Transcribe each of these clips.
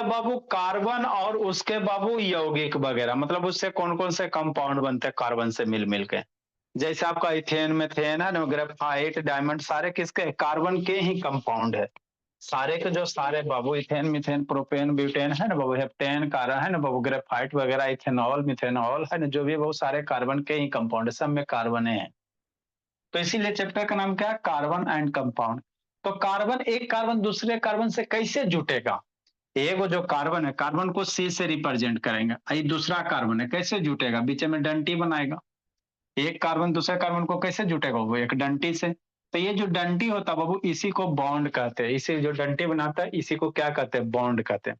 बाबू carbon और उसके बाबू यौगिक वगैरह, मतलब उससे कौन कौन से कंपाउंड बनते हैं कार्बन से मिल मिल के। जैसे आपका इथेन मेथेन है ना, ग्रेफाइट डायमंड, सारे किसके कार्बन के ही कंपाउंड है। सारे के जो सारे बाबू इथेन मिथेन प्रोपेन ब्यूटेन है ना बाबू, हेप्टेन कारा है ना बाबू, ग्रेफाइट वगैरह, इथेनॉल मिथेनॉल है ना, जो भी वो सारे कार्बन के ही कंपाउंड है, सब में कार्बन है। तो इसीलिए चैप्टर का नाम क्या है, कार्बन एंड कंपाउंड। तो कार्बन, एक कार्बन दूसरे कार्बन से कैसे जुटेगा। एक वो जो कार्बन है, कार्बन को सी से रिप्रेजेंट करेंगे, ये दूसरा कार्बन है, कैसे जुटेगा, बीच में डंटी बनाएगा। एक कार्बन दूसरे कार्बन को कैसे जुटेगा, वो एक डंटी से। तो ये जो डंटी होता है बाबू, इसी को बॉन्ड कहते हैं। इसी जो डंटी बनाता है, इसी को क्या कहते हैं, बॉन्ड कहते हैं।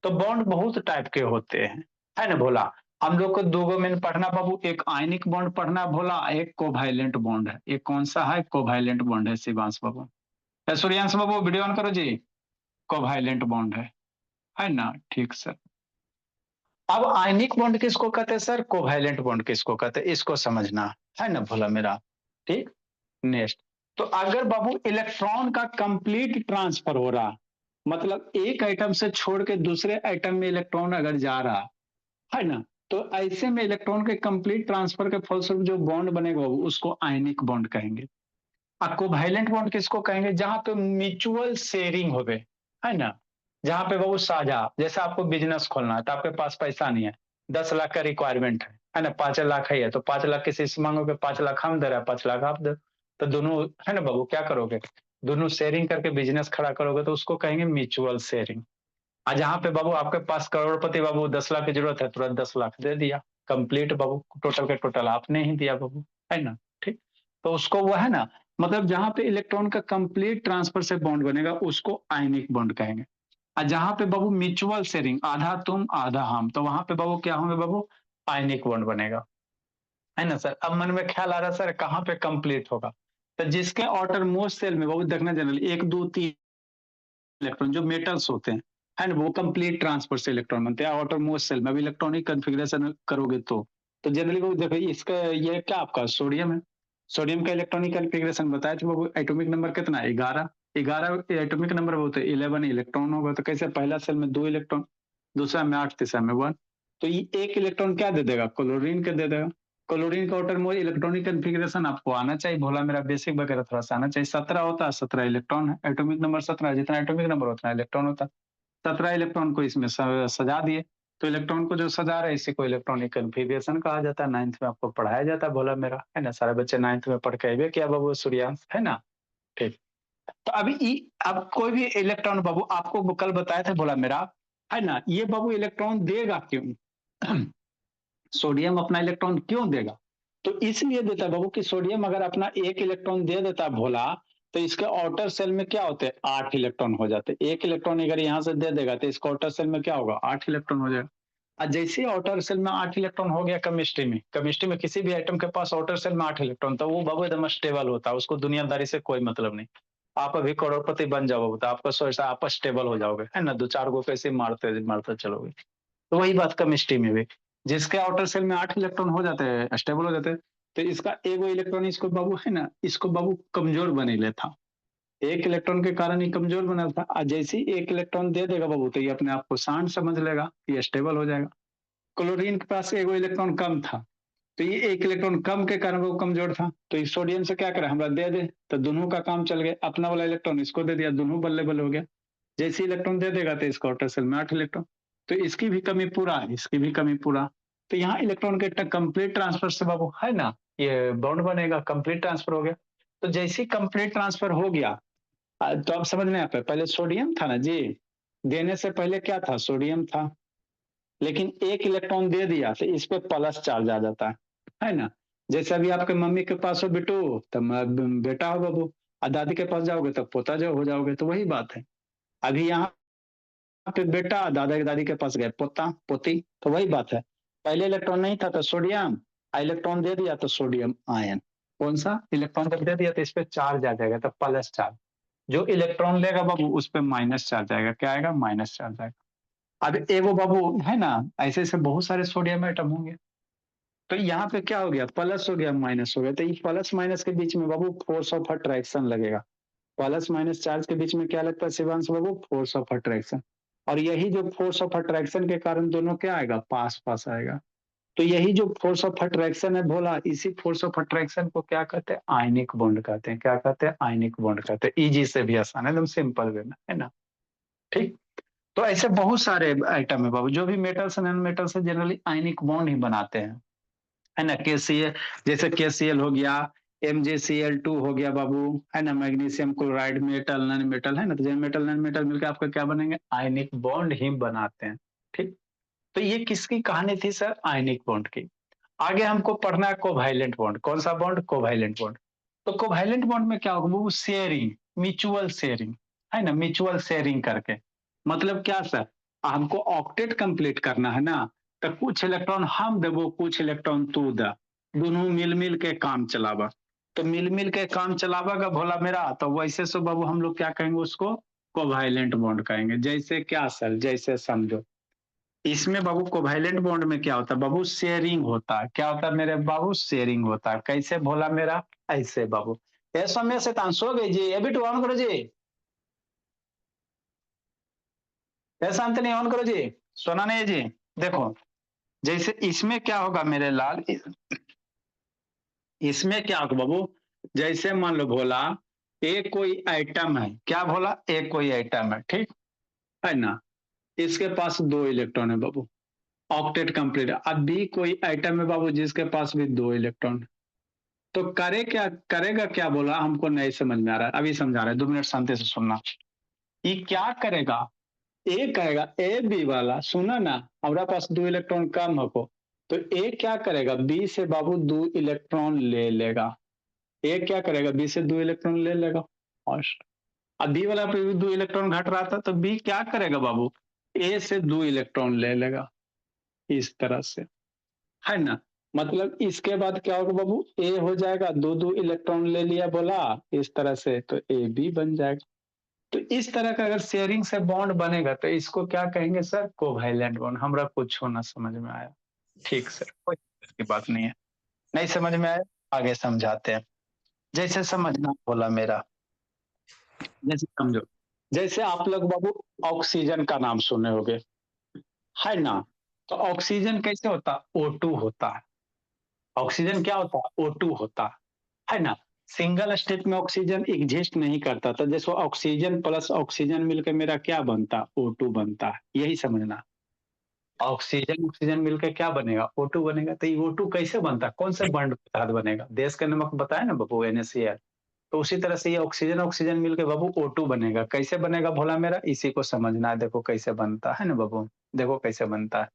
तो बॉन्ड बहुत टाइप के होते हैं, है ना भोला। हम लोग को दो गो में पढ़ना बाबू, एक आयनिक बॉन्ड पढ़ना भोला, एक कोवैलेंट बॉन्ड है। एक कौन सा है, कोवैलेंट बॉन्ड है शिवांश बाबू। सूर्यांश बाबू वीडियो ऑन करो जी। कोवैलेंट बॉन्ड है ना, ठीक सर। अब आयनिक बॉन्ड किसको कहते हैं सर, कोवैलेंट बॉन्ड किसको कहते हैं, इसको समझना है ना भोला मेरा। ठीक, नेक्स्ट। तो अगर बाबू इलेक्ट्रॉन का कंप्लीट ट्रांसफर हो रहा, मतलब एक आइटम से छोड़ के दूसरे आइटम में इलेक्ट्रॉन अगर जा रहा है ना, तो ऐसे में इलेक्ट्रॉन के कंप्लीट ट्रांसफर के फलस्वरूप जो बॉन्ड बनेगा बाबू, उसको आयनिक बॉन्ड कहेंगे। और कोवैलेंट बॉन्ड किसको कहेंगे, जहां पे म्यूचुअल शेयरिंग हो गए, है ना। जहां पे वो साझा, जैसे आपको बिजनेस खोलना है तो आपके पास पैसा नहीं है, 10 लाख का रिक्वायरमेंट है ना, 5 लाख है तो 5 लाख किसी से मांगोगे, 5 लाख हम दे रहे हैं, 5 लाख आप दो। तो दोनों, है ना बाबू, क्या करोगे, दोनों शेयरिंग करके बिजनेस खड़ा करोगे, तो उसको कहेंगे म्यूचुअल शेयरिंग। और जहां पे बाबू आपके पास करोड़पति बाबू 10 लाख की जरूरत है, तुरंत 10 लाख दे दिया, कंप्लीट बाबू, टोटल के टोटल आपने ही दिया बाबू, है ना। ठीक, तो उसको वो है ना, मतलब जहां पे इलेक्ट्रॉन का कंप्लीट ट्रांसफर से बॉन्ड बनेगा, उसको आयनिक बॉन्ड कहेंगे। और जहां पे बाबू म्यूचुअल शेयरिंग, आधा तुम आधा हम, तो वहां पे बाबू क्या होंगे बाबू, आयनिक बॉन्ड बनेगा, है ना सर। अब मन में ख्याल आ रहा है सर, कहाँ पे कंप्लीट होगा। तो जिसके आउटर मोस्ट सेल में बाबू देखना, जनरली 1 2 3 इलेक्ट्रॉन जो मेटल्स होते हैं, है ना, वो कंप्लीट ट्रांसफर से इलेक्ट्रॉन बनते हैं आउटर मोस्ट सेल में। अब इलेक्ट्रॉनिक कन्फिग्रेशन करोगे तो जनरली वो देखो, इसका ये क्या आपका सोडियम है। सोडियम का इलेक्ट्रॉनिक कन्फिग्रेशन बताया था वो, एटॉमिक नंबर कितना है, 11। 11 एटॉमिक नंबर बोलते हैं, 11 इलेक्ट्रॉन होगा। तो कैसे, पहला सेल में 2 इलेक्ट्रॉन, दूसरा में 8, तीसरा में 1। तो ये एक इलेक्ट्रॉन क्या दे देगा, क्लोरीन के दे देगा। क्लोरीन का आउटर मोस्ट इलेक्ट्रॉनिक कन्फिग्रेशन आपको आना चाहिए भोला मेरा, बेसिक वगैरह थोड़ा सा आना चाहिए। 17 होता है, 17 इलेक्ट्रॉन है, एटॉमिक नंबर 17, जितना एटॉमिक नंबर उतना इलेक्ट्रॉन होता है। 17 इलेक्ट्रॉन को इसमें सजा दिए, तो इलेक्ट्रॉन को जो सजा रहे, इसी को इलेक्ट्रॉनिक कन्फिग्रेशन कहा जाता है। 9th में आपको पढ़ाया जाता है भोला मेरा, है ना। सारे बच्चे 9th में पढ़ के आए क्या बाबू, सूर्यांश, है ना। ठीक, तो अभी अब कोई भी इलेक्ट्रॉन बाबू, आपको कल बताया था भोला मेरा, है ना, ये बाबू इलेक्ट्रॉन देगा क्यों सोडियम अपना इलेक्ट्रॉन क्यों देगा, तो इसलिए देता है बाबू कि सोडियम अगर अपना एक इलेक्ट्रॉन दे देता है भोला, तो इसके आउटर सेल में क्या होते हैं, 8 इलेक्ट्रॉन हो जाते हैं। एक इलेक्ट्रॉन अगर यहाँ से दे देगा, तो इसका आउटर सेल में क्या होगा, 8 इलेक्ट्रॉन हो जाएगा। और जैसे ही आउटर सेल में 8 इलेक्ट्रॉन हो गया, केमिस्ट्री में किसी भी आइटम के पास आउटर सेल में 8 इलेक्ट्रॉन, तो वो बाबू एकदम स्टेबल होता है, उसको दुनियादारी से कोई मतलब नहीं। आप अभी करोड़पति बन जाओगे तो आपका सोचा आप स्टेबल हो जाओगे, है ना, 2 4 को कैसे मारते मारते चलोगे। तो वही बात केमिस्ट्री में भी, जिसके आउटर सेल में 8 इलेक्ट्रॉन हो जाते हैं, स्टेबल हो जाते हैं, तो इसका एगो इलेक्ट्रॉन इसको बाबू, है ना, इसको बाबू कमजोर बने लेता। एक इलेक्ट्रॉन के कारण ही कमजोर बना था, और जैसे ही एक इलेक्ट्रॉन दे देगा बाबू, तो ये अपने आप को शांत समझ लेगा, ये स्टेबल हो जाएगा। क्लोरीन के पास एगो इलेक्ट्रॉन कम था, तो ये एक इलेक्ट्रॉन कम के कारण वो कमजोर था, तो इस सोडियम से क्या करे, हमारा दे दे, तो दोनों का काम चल गया। अपना वाला इलेक्ट्रॉन इसको दे दिया, दोनों बल्ले बल्ले हो गया। जैसे इलेक्ट्रॉन दे देगा, तो इसका आउटर सेल में 8 इलेक्ट्रॉन, तो इसकी भी कमी पूरा है, इसकी भी कमी पूरा। तो यहाँ इलेक्ट्रॉन के कंप्लीट ट्रांसफर से बाबू, है ना, ये बॉन्ड बनेगा, कंप्लीट ट्रांसफर हो गया। तो जैसे ही कंप्लीट ट्रांसफर हो गया, तो आप समझ में आता है, पहले सोडियम था ना जी, देने से पहले क्या था, सोडियम था। लेकिन एक इलेक्ट्रॉन दे दिया, तो इस पे प्लस चार्ज आ जाता है ना। जैसे अभी आपके मम्मी के पास हो बेटो, तब बेटा हो बाबू, और दादी के पास जाओगे तब पोता जो हो जाओगे, तो वही बात है। अभी यहाँ पे बेटा, दादा दादी के पास गए पोता पोती, तो वही बात है। पहले इलेक्ट्रॉन नहीं था तो सोडियम, इलेक्ट्रॉन दे दिया तो सोडियम आयन। कौन सा इलेक्ट्रॉन जब दे दिया, तो इस पे चार्ज आ जाएगा, तो प्लस चार्ज। जो इलेक्ट्रॉन लेगा बाबू, उस पे माइनस चार्ज आएगा, क्या आएगा, माइनस चार्ज आएगा। अब एगो बाबू, है ना, ऐसे ऐसे बहुत सारे सोडियम एटम होंगे। तो यहाँ पे क्या हो गया, प्लस हो गया, माइनस हो गया, तो ये प्लस माइनस के बीच में बाबू फोर्स ऑफ अट्रैक्शन लगेगा। प्लस माइनस चार्ज के बीच में क्या लगता है शिवांश बाबू, फोर्स ऑफ अट्रैक्शन। और यही जो फोर्स ऑफ अट्रैक्शन के कारण दोनों क्या आएगा, पास पास आएगा। तो यही जो फोर्स ऑफ अट्रैक्शन है भोला, इसी फोर्स ऑफ अट्रैक्शन को क्या कहते हैं, आयनिक बॉन्ड कहते हैं। क्या कहते हैं, आयनिक बॉन्ड कहते हैं। इजी से भी आसान है, एकदम सिंपल वे में, है ना। ठीक। तो ऐसे बहुत सारे आइटम है बाबू, जो भी मेटल्स नॉन मेटल्स है जनरली आयनिक बॉन्ड ही बनाते हैं, है ना। KCl, जैसे KCl हो गया, MgCl2 हो गया बाबू, है ना। Magnesium chloride, metal non metal, है ना। तो जब मेटल नॉन मेटल मिलकर आपका क्या बनेंगे, आयनिक बॉन्ड ही बनाते हैं। ठीक। तो ये किसकी कहानी थी सर, आयनिक बॉन्ड की। आगे हमको पढ़ना है कोवैलेंट बॉन्ड। कौन सा बॉन्ड, कोवैलेंट बॉन्ड। तो कोवैलेंट बॉन्ड में क्या होगा वो, शेयरिंग, म्यूचुअल शेयरिंग, है ना। म्यूचुअल शेयरिंग करके मतलब क्या सर, हमको ऑक्टेट कंप्लीट करना है ना, तो कुछ इलेक्ट्रॉन हम देवो, कुछ इलेक्ट्रॉन तू दे, दोनों मिल मिल के काम चलावा। तो मिल मिल के काम चलावा का भोला मेरा, तो वैसे सो बाबू हम लोग क्या कहेंगे उसको, कोवैलेंट बॉन्ड कहेंगे। जैसे क्या सर, जैसे समझो इसमें बाबू कोवैलेंट बॉन्ड में क्या होता है बाबू, शेयरिंग होता है। क्या होता है मेरे बाबू, शेयरिंग होता है। कैसे भोला मेरा, ऐसे बाबू। ये समय से तांसो गई जी, अभी टू ऑन करो जी, ऐसा अंत नहीं, ऑन करो जी, सोना नहीं है जी। देखो जैसे इसमें क्या होगा मेरे लाल, इसमें क्या होगा बाबू, जैसे मान लो भोला एक कोई आइटम है, क्या भोला, एक कोई आइटम है, ठीक है ना। इसके पास दो इलेक्ट्रॉन है बाबू, ऑक्टेट कंप्लीट। अब भी कोई आइटम है बाबू जिसके पास भी दो इलेक्ट्रॉन, तो करे क्या, करेगा क्या बोला, हमको नहीं समझ में आ रहा है, अभी समझा रहे हैं, 2 मिनट शांति से सुनना। ये क्या करेगा, ए कहेगा, ए बी वाला सुना ना, हमारे पास दो इलेक्ट्रॉन कम हो, तो ए क्या करेगा, बी से बाबू दो इलेक्ट्रॉन ले लेगा। ए क्या करेगा, बी से दो इलेक्ट्रॉन ले लेगा। और अब बी वाला पे भी दो इलेक्ट्रॉन घट रहा था, तो बी क्या करेगा बाबू, ए से दो इलेक्ट्रॉन ले लेगा, इस तरह से, है ना। मतलब इसके बाद क्या होगा बाबू, ए हो जाएगा, दो दो इलेक्ट्रॉन ले लिया बोला, इस तरह से, तो ए बी बन जाएगा। तो इस तरह का अगर शेयरिंग से बॉन्ड बनेगा तो इसको क्या कहेंगे सर, कोवैलेंट बॉन्ड। हमरा कुछ होना समझ में आया, ठीक सर, कोई की बात नहीं है। नहीं समझ में आया, आगे समझाते हैं। जैसे समझना बोला मेरा, जैसे समझो, जैसे आप लोग बाबू ऑक्सीजन का नाम सुने होगे, है ना। तो ऑक्सीजन कैसे होता, O2 होता है। ऑक्सीजन क्या होता है, O2 होता है ना। सिंगल स्टेट में ऑक्सीजन एग्जिस्ट नहीं करता, तो जैसे ऑक्सीजन प्लस ऑक्सीजन मिलकर मेरा क्या बनता, O2 बनता है, यही समझना। ऑक्सीजन ऑक्सीजन मिलकर क्या बनेगा, O2 बनेगा। तो ये O2 कैसे बनता है, कौन से बॉन्ड के तहत बनेगा, देश का नमक बताया ना बाबू, NaCl। तो उसी तरह से ये ऑक्सीजन ऑक्सीजन मिलकर बाबू O2 बनेगा। कैसे बनेगा भोला मेरा, इसी को समझना है। देखो कैसे बनता है ना बाबू, देखो कैसे बनता है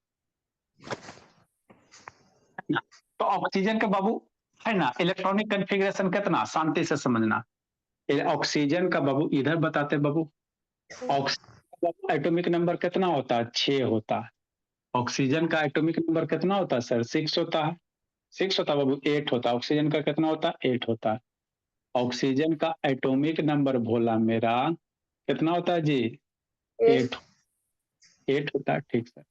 ना। तो ऑक्सीजन के बाबू, है ना, इलेक्ट्रॉनिक कन्फिग्रेशन कितना, शांति से समझना। ऑक्सीजन का बाबू इधर बताते बाबू, ऑक्सीजन का एटॉमिक नंबर कितना होता है, 6 होता है। ऑक्सीजन का एटॉमिक नंबर कितना होता है सर, 6 होता है। 6 होता है बाबू, 8 होता है। ऑक्सीजन का कितना होता है, 8 होता है। ऑक्सीजन का एटॉमिक नंबर भोला मेरा कितना होता है जी, 8। 8 होता है, ठीक सर।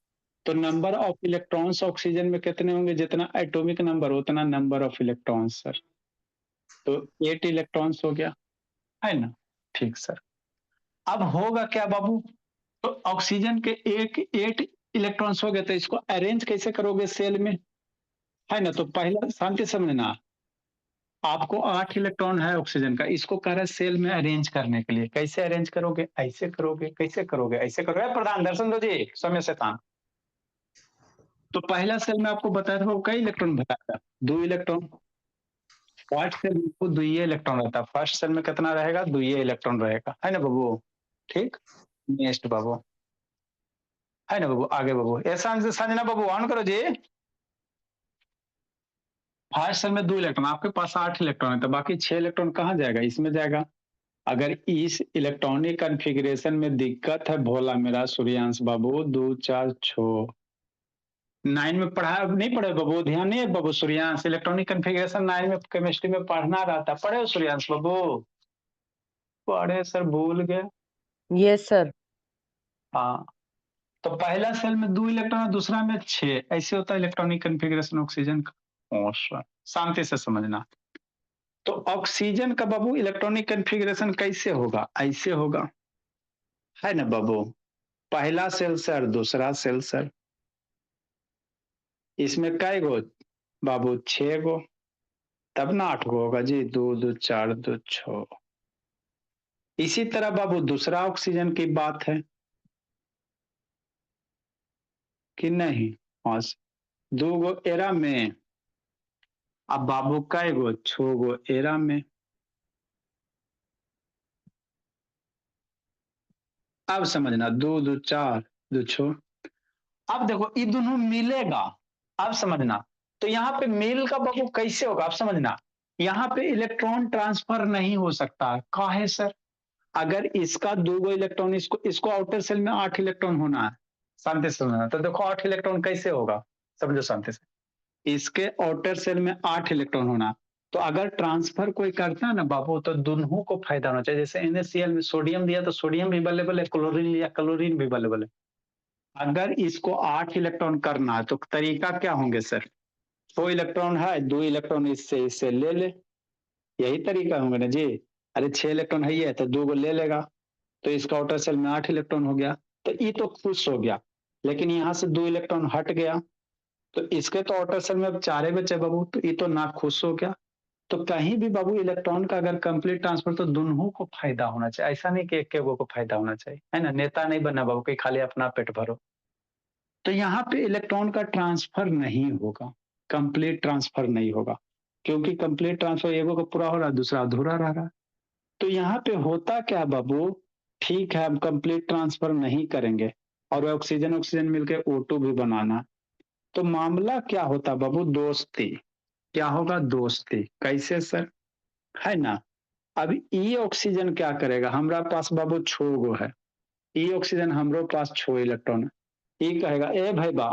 तो नंबर ऑफ इलेक्ट्रॉन्स ऑक्सीजन में कितने होंगे, जितना एटॉमिक नंबर उतना नंबर ऑफ इलेक्ट्रॉन्स सर। तो 8 इलेक्ट्रॉन्स हो गया, है ना, ठीक सर। अब होगा क्या बाबू, तो ऑक्सीजन के एक 8 इलेक्ट्रॉन्स हो गए, तो इसको अरेंज कैसे करोगे सेल में, है ना। तो पहला शांति समझना, आपको 8 इलेक्ट्रॉन है ऑक्सीजन का, इसको कह रहा है सेल में अरेंज करने के लिए। कैसे अरेंज करोगे, ऐसे करोगे, कैसे करोगे, ऐसे करोगे। प्रधान दर्शन दो जी, समय से तान। तो पहला सेल में आपको बताया था वो कई इलेक्ट्रॉन बताया था, 2 इलेक्ट्रॉन। फर्स्ट सेल में वो 2 इलेक्ट्रॉन रहता है। फर्स्ट सेल में कितना रहेगा, 2 इलेक्ट्रॉन रहेगा, है ना बाबू। ठीक। नेक्स्ट बाबू, है ना बाबू, आगे बाबू, ऐसा समझना बाबू, ऑन करो जी। फर्स्ट सेल में 2 इलेक्ट्रॉन, आपके पास 8 इलेक्ट्रॉन है, तो बाकी 6 इलेक्ट्रॉन कहाँ जाएगा, इसमें जाएगा। अगर इस इलेक्ट्रॉनिक कन्फिग्रेशन में दिक्कत है भोला मेरा सूर्यांश बाबू, 2 4 6 9 में पढ़ा नहीं, पढ़े बाबू, ध्यान नहीं है बाबू सूर्यांश, इलेक्ट्रॉनिक कन्फिग्रेशन 9 में केमिस्ट्री में पढ़ना रहता, पढ़े हो सूर्यांश बाबू, पढ़े सर, भूल गए। Yes sir. हाँ। तो पहला सेल में 2 इलेक्ट्रॉन है, दूसरा में 6, ऐसे होता है इलेक्ट्रॉनिक कन्फिग्रेशन ऑक्सीजन का। शांति से समझना। तो ऑक्सीजन का बाबू इलेक्ट्रॉनिक कन्फिग्रेशन कैसे होगा, ऐसे होगा, है ना बाबू। पहला सेल सर, दूसरा सेल सर। इसमें कै गो बाबू? 6 गो। तब ना 8 गो होगा जी। 2 2 4 2 6। इसी तरह बाबू दूसरा ऑक्सीजन की बात है कि नहीं? हाँ, 2 गो एरा में। अब बाबू कै गो? 6 गो एरा में। अब समझना, 2 2 4 2 6। अब देखो ये दोनों मिलेगा। अब समझना, तो यहाँ पे मेल का बाबू कैसे होगा? अब समझना, यहाँ पे इलेक्ट्रॉन ट्रांसफर नहीं हो सकता। काहे सर? अगर इसका 2 गो इलेक्ट्रॉन, इसको इसको आउटर सेल में 8 इलेक्ट्रॉन होना है। शांति से समझना, तो देखो 8 इलेक्ट्रॉन कैसे होगा, समझो शांति से। इसके आउटर सेल में 8 इलेक्ट्रॉन होना, तो अगर ट्रांसफर कोई करता है ना बाबू, तो दोनों को फायदा होना चाहिए। जैसे NaCl में सोडियम दिया तो सोडियम भी अवेलेबल है, क्लोरीन लिया क्लोरीन भी अवेलेबल है। अगर इसको 8 इलेक्ट्रॉन करना है तो तरीका क्या होंगे सर? 6 इलेक्ट्रॉन है, 2 इलेक्ट्रॉन इससे इससे ले ले, यही तरीका होंगे ना जी। अरे 6 इलेक्ट्रॉन है ये, तो 2 को ले लेगा, तो इसका आउटर सेल में 8 इलेक्ट्रॉन हो गया, तो ये तो खुश हो गया। लेकिन यहाँ से 2 इलेक्ट्रॉन हट गया, तो इसके तो आउटर सेल में अब 4 ही बचे बाबू, तो ये तो ना खुश हो गया। तो कहीं भी बाबू इलेक्ट्रॉन का अगर कंप्लीट ट्रांसफर, तो दोनों को फायदा होना चाहिए। ऐसा नहीं कि एक के को फायदा होना चाहिए, है ना। नेता नहीं बनना बाबू कि खाली अपना पेट भरो। तो यहाँ पे इलेक्ट्रॉन का ट्रांसफर नहीं होगा, कंप्लीट ट्रांसफर नहीं होगा, क्योंकि कंप्लीट ट्रांसफर एगो का पूरा हो रहा है, दूसरा अधूरा रह रहा है। तो यहाँ पे होता क्या बाबू? ठीक है, हम कंप्लीट ट्रांसफर नहीं करेंगे और ऑक्सीजन ऑक्सीजन मिलकर O2 भी बनाना, तो मामला क्या होता बाबू? दोस्ती। क्या होगा? दोस्ती। कैसे सर? है ना। अब ई ऑक्सीजन क्या करेगा? हमारा पास बाबू 6 गो है, ई ऑक्सीजन हमरो पास 6 इलेक्ट्रॉन है। ई कहेगा ए भाई बा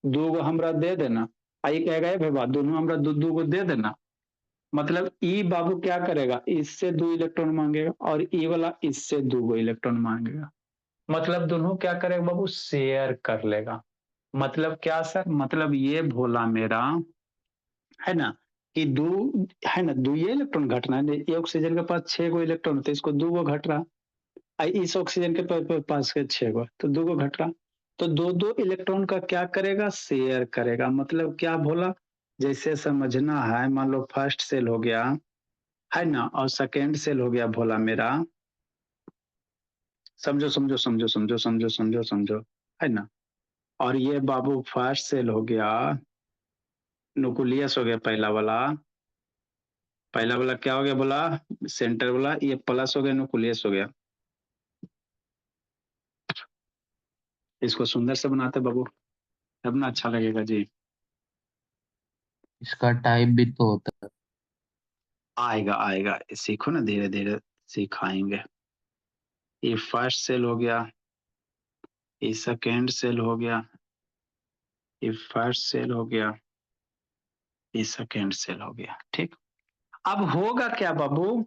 2 गो हमरा दे देना, आई कहेगा ए भाई बा दोनों हमरा 2 गो दे देना। मतलब ई बाबू क्या करेगा? इससे 2 इलेक्ट्रॉन मांगेगा और ई वाला इससे 2 गो इलेक्ट्रॉन मांगेगा। मतलब दोनों क्या करेगा बाबू? शेयर कर लेगा। मतलब क्या सर? मतलब ये भोला मेरा, है ना, कि दो, है ना, 2 ये इलेक्ट्रॉन घटना है। ये ऑक्सीजन के पास 6 गो इलेक्ट्रॉन, तो इसको 2 गो घट रहा। इस ऑक्सीजन के पास के 6 गो, तो 2 गो घट रहा। तो 2 2 इलेक्ट्रॉन का क्या करेगा? शेयर करेगा। मतलब क्या भोला? जैसे समझना है, मान लो फर्स्ट सेल हो गया, है ना, और सेकेंड सेल हो गया भोला मेरा। समझो समझो समझो समझो समझो समझो समझो, है ना। और ये बाबू फर्स्ट सेल हो गया, न्यूक्लियस हो गया पहला वाला। पहला वाला क्या हो गया बोला? सेंटर वाला। ये प्लस हो गया, न्यूक्लियस हो गया। इसको सुंदर से बनाते बाबू, तब ना अच्छा लगेगा जी। इसका टाइप भी तो होता है। आएगा आएगा, सीखो ना, धीरे धीरे सिखाएंगे। ये फर्स्ट सेल हो गया, ये सेकेंड सेल हो गया, ये फर्स्ट सेल हो गया, ये सेकेंड सेल हो गया। ठीक। अब होगा क्या बाबू?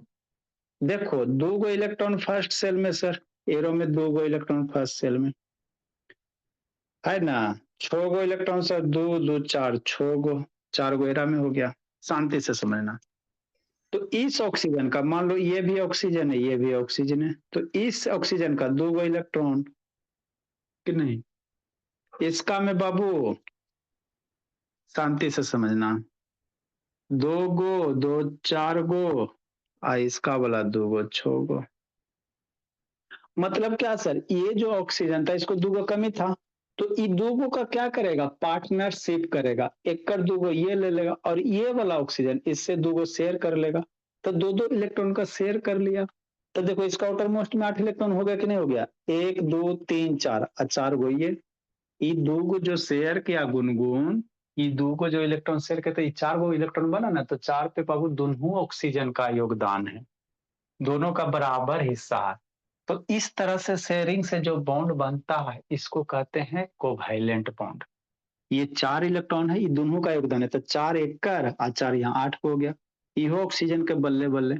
देखो 2 गो इलेक्ट्रॉन फर्स्ट सेल में सर, एरो में 2 गो इलेक्ट्रॉन फर्स्ट सेल में, है ना। 6 गो इलेक्ट्रॉन सर, 2 2 4 6 गो, 4 गो एरा में हो गया। शांति से समझना। तो इस ऑक्सीजन का, मान लो ये भी ऑक्सीजन है, ये भी ऑक्सीजन है, तो इस ऑक्सीजन का 2 गो इलेक्ट्रॉन कि नहीं? इसका में बाबू शांति से समझना, 2 गो, 2 4 गो, इसका वाला 2 गो 6 गो। मतलब क्या सर? ये जो ऑक्सीजन था इसको 2 गो कमी था, तो ये 2 गो का क्या करेगा? पार्टनरशिप करेगा। एक कर 2 गो ये ले लेगा और ये वाला ऑक्सीजन इससे 2 गो शेयर कर लेगा, तो 2 2 इलेक्ट्रॉन का शेयर कर लिया। तो देखो इसका आउटर मोस्ट में 8 इलेक्ट्रॉन हो गया कि नहीं हो गया? 1 2 3 4, 4 गो ये 2 गो जो शेयर किया गुनगुन, ये 2 को जो इलेक्ट्रॉन शेयर करते, ये 4 गो इलेक्ट्रॉन बना ना, तो 4 पे बाबू दोनों ऑक्सीजन का योगदान है, दोनों का बराबर हिस्सा है। तो इस तरह से शेयरिंग से जो बॉन्ड बनता है, इसको कहते हैं कोवैलेंट बॉन्ड। ये 4 इलेक्ट्रॉन है, ये दोनों का योगदान है, तो 4 एक कर और 4 यहाँ 8 हो गया। इहो ऑक्सीजन के बल्ले बल्ले,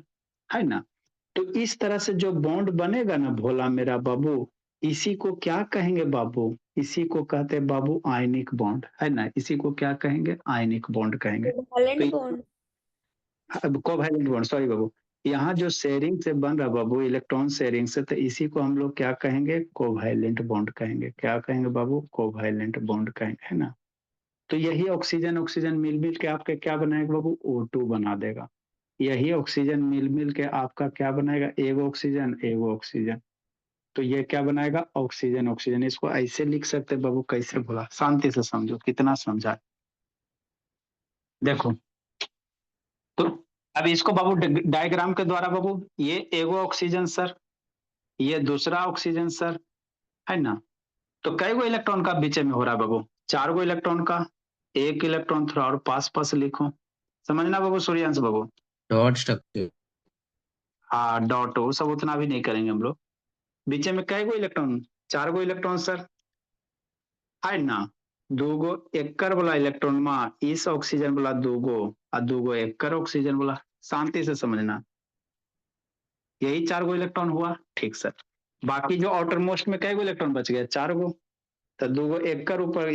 है ना। तो इस तरह से जो बॉन्ड बनेगा ना भोला मेरा बाबू, इसी को क्या कहेंगे बाबू? इसी को कहते हैं बाबू आयनिक बॉन्ड, है ना। इसी को क्या कहेंगे? आयनिक बॉन्ड कहेंगे। कोवैलेंट तो बॉन्ड। कोवैलेंट बॉन्ड, सॉरी बाबू, यहाँ जो शेयरिंग से बन रहा बाबू, इलेक्ट्रॉन शेयरिंग से, तो इसी को हम लोग क्या कहेंगे, कोवैलेंट बॉन्ड कहेंगे। क्या कहेंगे बाबू, कोवैलेंट बॉन्ड कहेंगे, है ना। तो यही ऑक्सीजन ऑक्सीजन मिल मिल के आपके क्या बनाएगा बाबू, O2 बना देगा। यही ऑक्सीजन मिल मिल के आपका क्या बनाएगा, एगो ऑक्सीजन एगो ऑक्सीजन। तो ये क्या बनाएगा, ऑक्सीजन ऑक्सीजन। इसको ऐसे लिख सकते बाबू, कैसे बोला, शांति से समझो, कितना समझा। देखो, तो अब इसको बाबू डायग्राम के द्वारा बाबू, ये एगो ऑक्सीजन सर, ये दूसरा ऑक्सीजन सर, है ना। तो कई गो इलेक्ट्रॉन का बीच में हो रहा है बाबू, 4 गो इलेक्ट्रॉन का। एक इलेक्ट्रॉन थोड़ा और पास पास लिखो, समझना बाबू, सूर्यांश बाबू। Dot structure. हाँ, डॉट हो सब, उतना भी नहीं करेंगे हम लोग। बीच में कई गो इलेक्ट्रॉन, 4 गो इलेक्ट्रॉन सर, है ना। दूगो एक्कर वाला इलेक्ट्रॉन में इस ऑक्सीजन वाला दूगो, और दूगो एक्कर ऑक्सीजन वाला। शांति से समझना, यही 4 गो इलेक्ट्रॉन हुआ, ठीक सर। बाकी जो आउटर मोस्ट में कई गो इलेक्ट्रॉन बच गए, 4 गो। तो दूगो एक्कर ऊपर,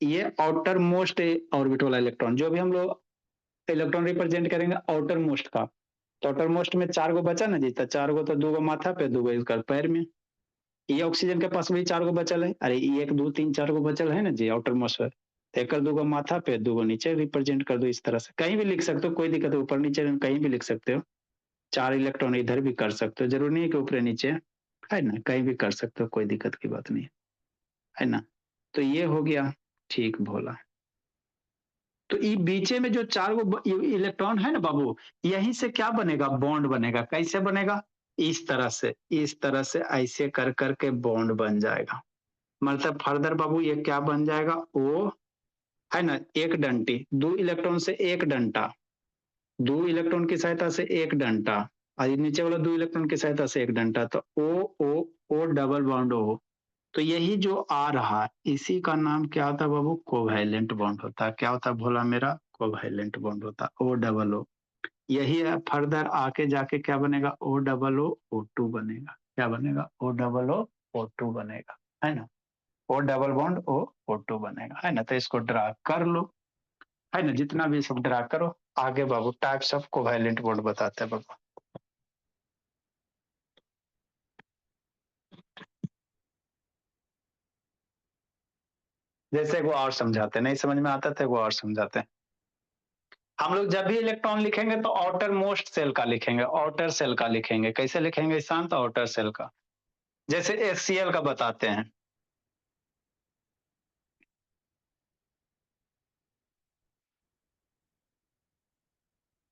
ये आउटर मोस्ट ऑर्बिट वाला इलेक्ट्रॉन, जो भी हम लोग इलेक्ट्रॉन रिप्रेजेंट करेंगे आउटर मोस्ट का। तो आउटर मोस्ट में 4 गो बचा ना जी, तो 4 गो तो दूगो माथा पे, दूगो इसका पैर में। ये ऑक्सीजन के पास भी 4 गो बचल है, अरे 1 2 3 4 गो बचल है ना जी आउटर मोस्ट पे। तो एक दूगो माथा पे, दूगो नीचे रिप्रेजेंट कर दो, इस तरह से कहीं भी लिख सकते हो, कोई दिक्कत है, ऊपर नीचे कहीं भी लिख सकते हो। 4 इलेक्ट्रॉन इधर भी कर सकते हो, जरूरी नहीं है कि ऊपर नीचे, है ना, कहीं भी कर सकते हो, कोई दिक्कत की बात नहीं है ना। तो ये हो गया, ठीक बोला। तो ये बीचे में जो 4 गो इलेक्ट्रॉन है ना बाबू, यहीं से क्या बनेगा, बॉन्ड बनेगा। कैसे बनेगा, इस तरह से, इस तरह से ऐसे कर करके बॉन्ड बन जाएगा। मतलब फर्दर बाबू ये क्या बन जाएगा, ओ, है ना, एक डंटी, 2 इलेक्ट्रॉन से एक डंटा, 2 इलेक्ट्रॉन की सहायता से एक डंटा, और नीचे वाला 2 इलेक्ट्रॉन की सहायता से एक डंटा, तो ओ ओ ओ डबल बॉन्ड ओ। तो यही जो आ रहा है, इसी का नाम क्या होता है बाबू, कोवैलेंट बॉन्ड होता है। क्या होता है भोला मेरा, कोवैलेंट बॉन्ड होता है, ओ डबल ओ। यही है, फर्दर आके जाके क्या बनेगा, ओ डबल ओ O2 बनेगा। क्या बनेगा, ओ डबल O2 बनेगा, है ना। ओ डबल बॉन्ड O2 बनेगा, है ना। तो इसको ड्रा कर लो, है ना, जितना भी सब ड्रा करो। आगे बाबू टाइप्स ऑफ कोवैलेंट बॉन्ड बताते हैं बाबू। जैसे वो और समझाते, नहीं समझ में आता था वो और समझाते हैं। हम लोग जब भी इलेक्ट्रॉन लिखेंगे तो आउटर मोस्ट सेल का लिखेंगे, आउटर सेल का लिखेंगे। कैसे लिखेंगे ईशांत, आउटर सेल का। जैसे HCl का बताते हैं,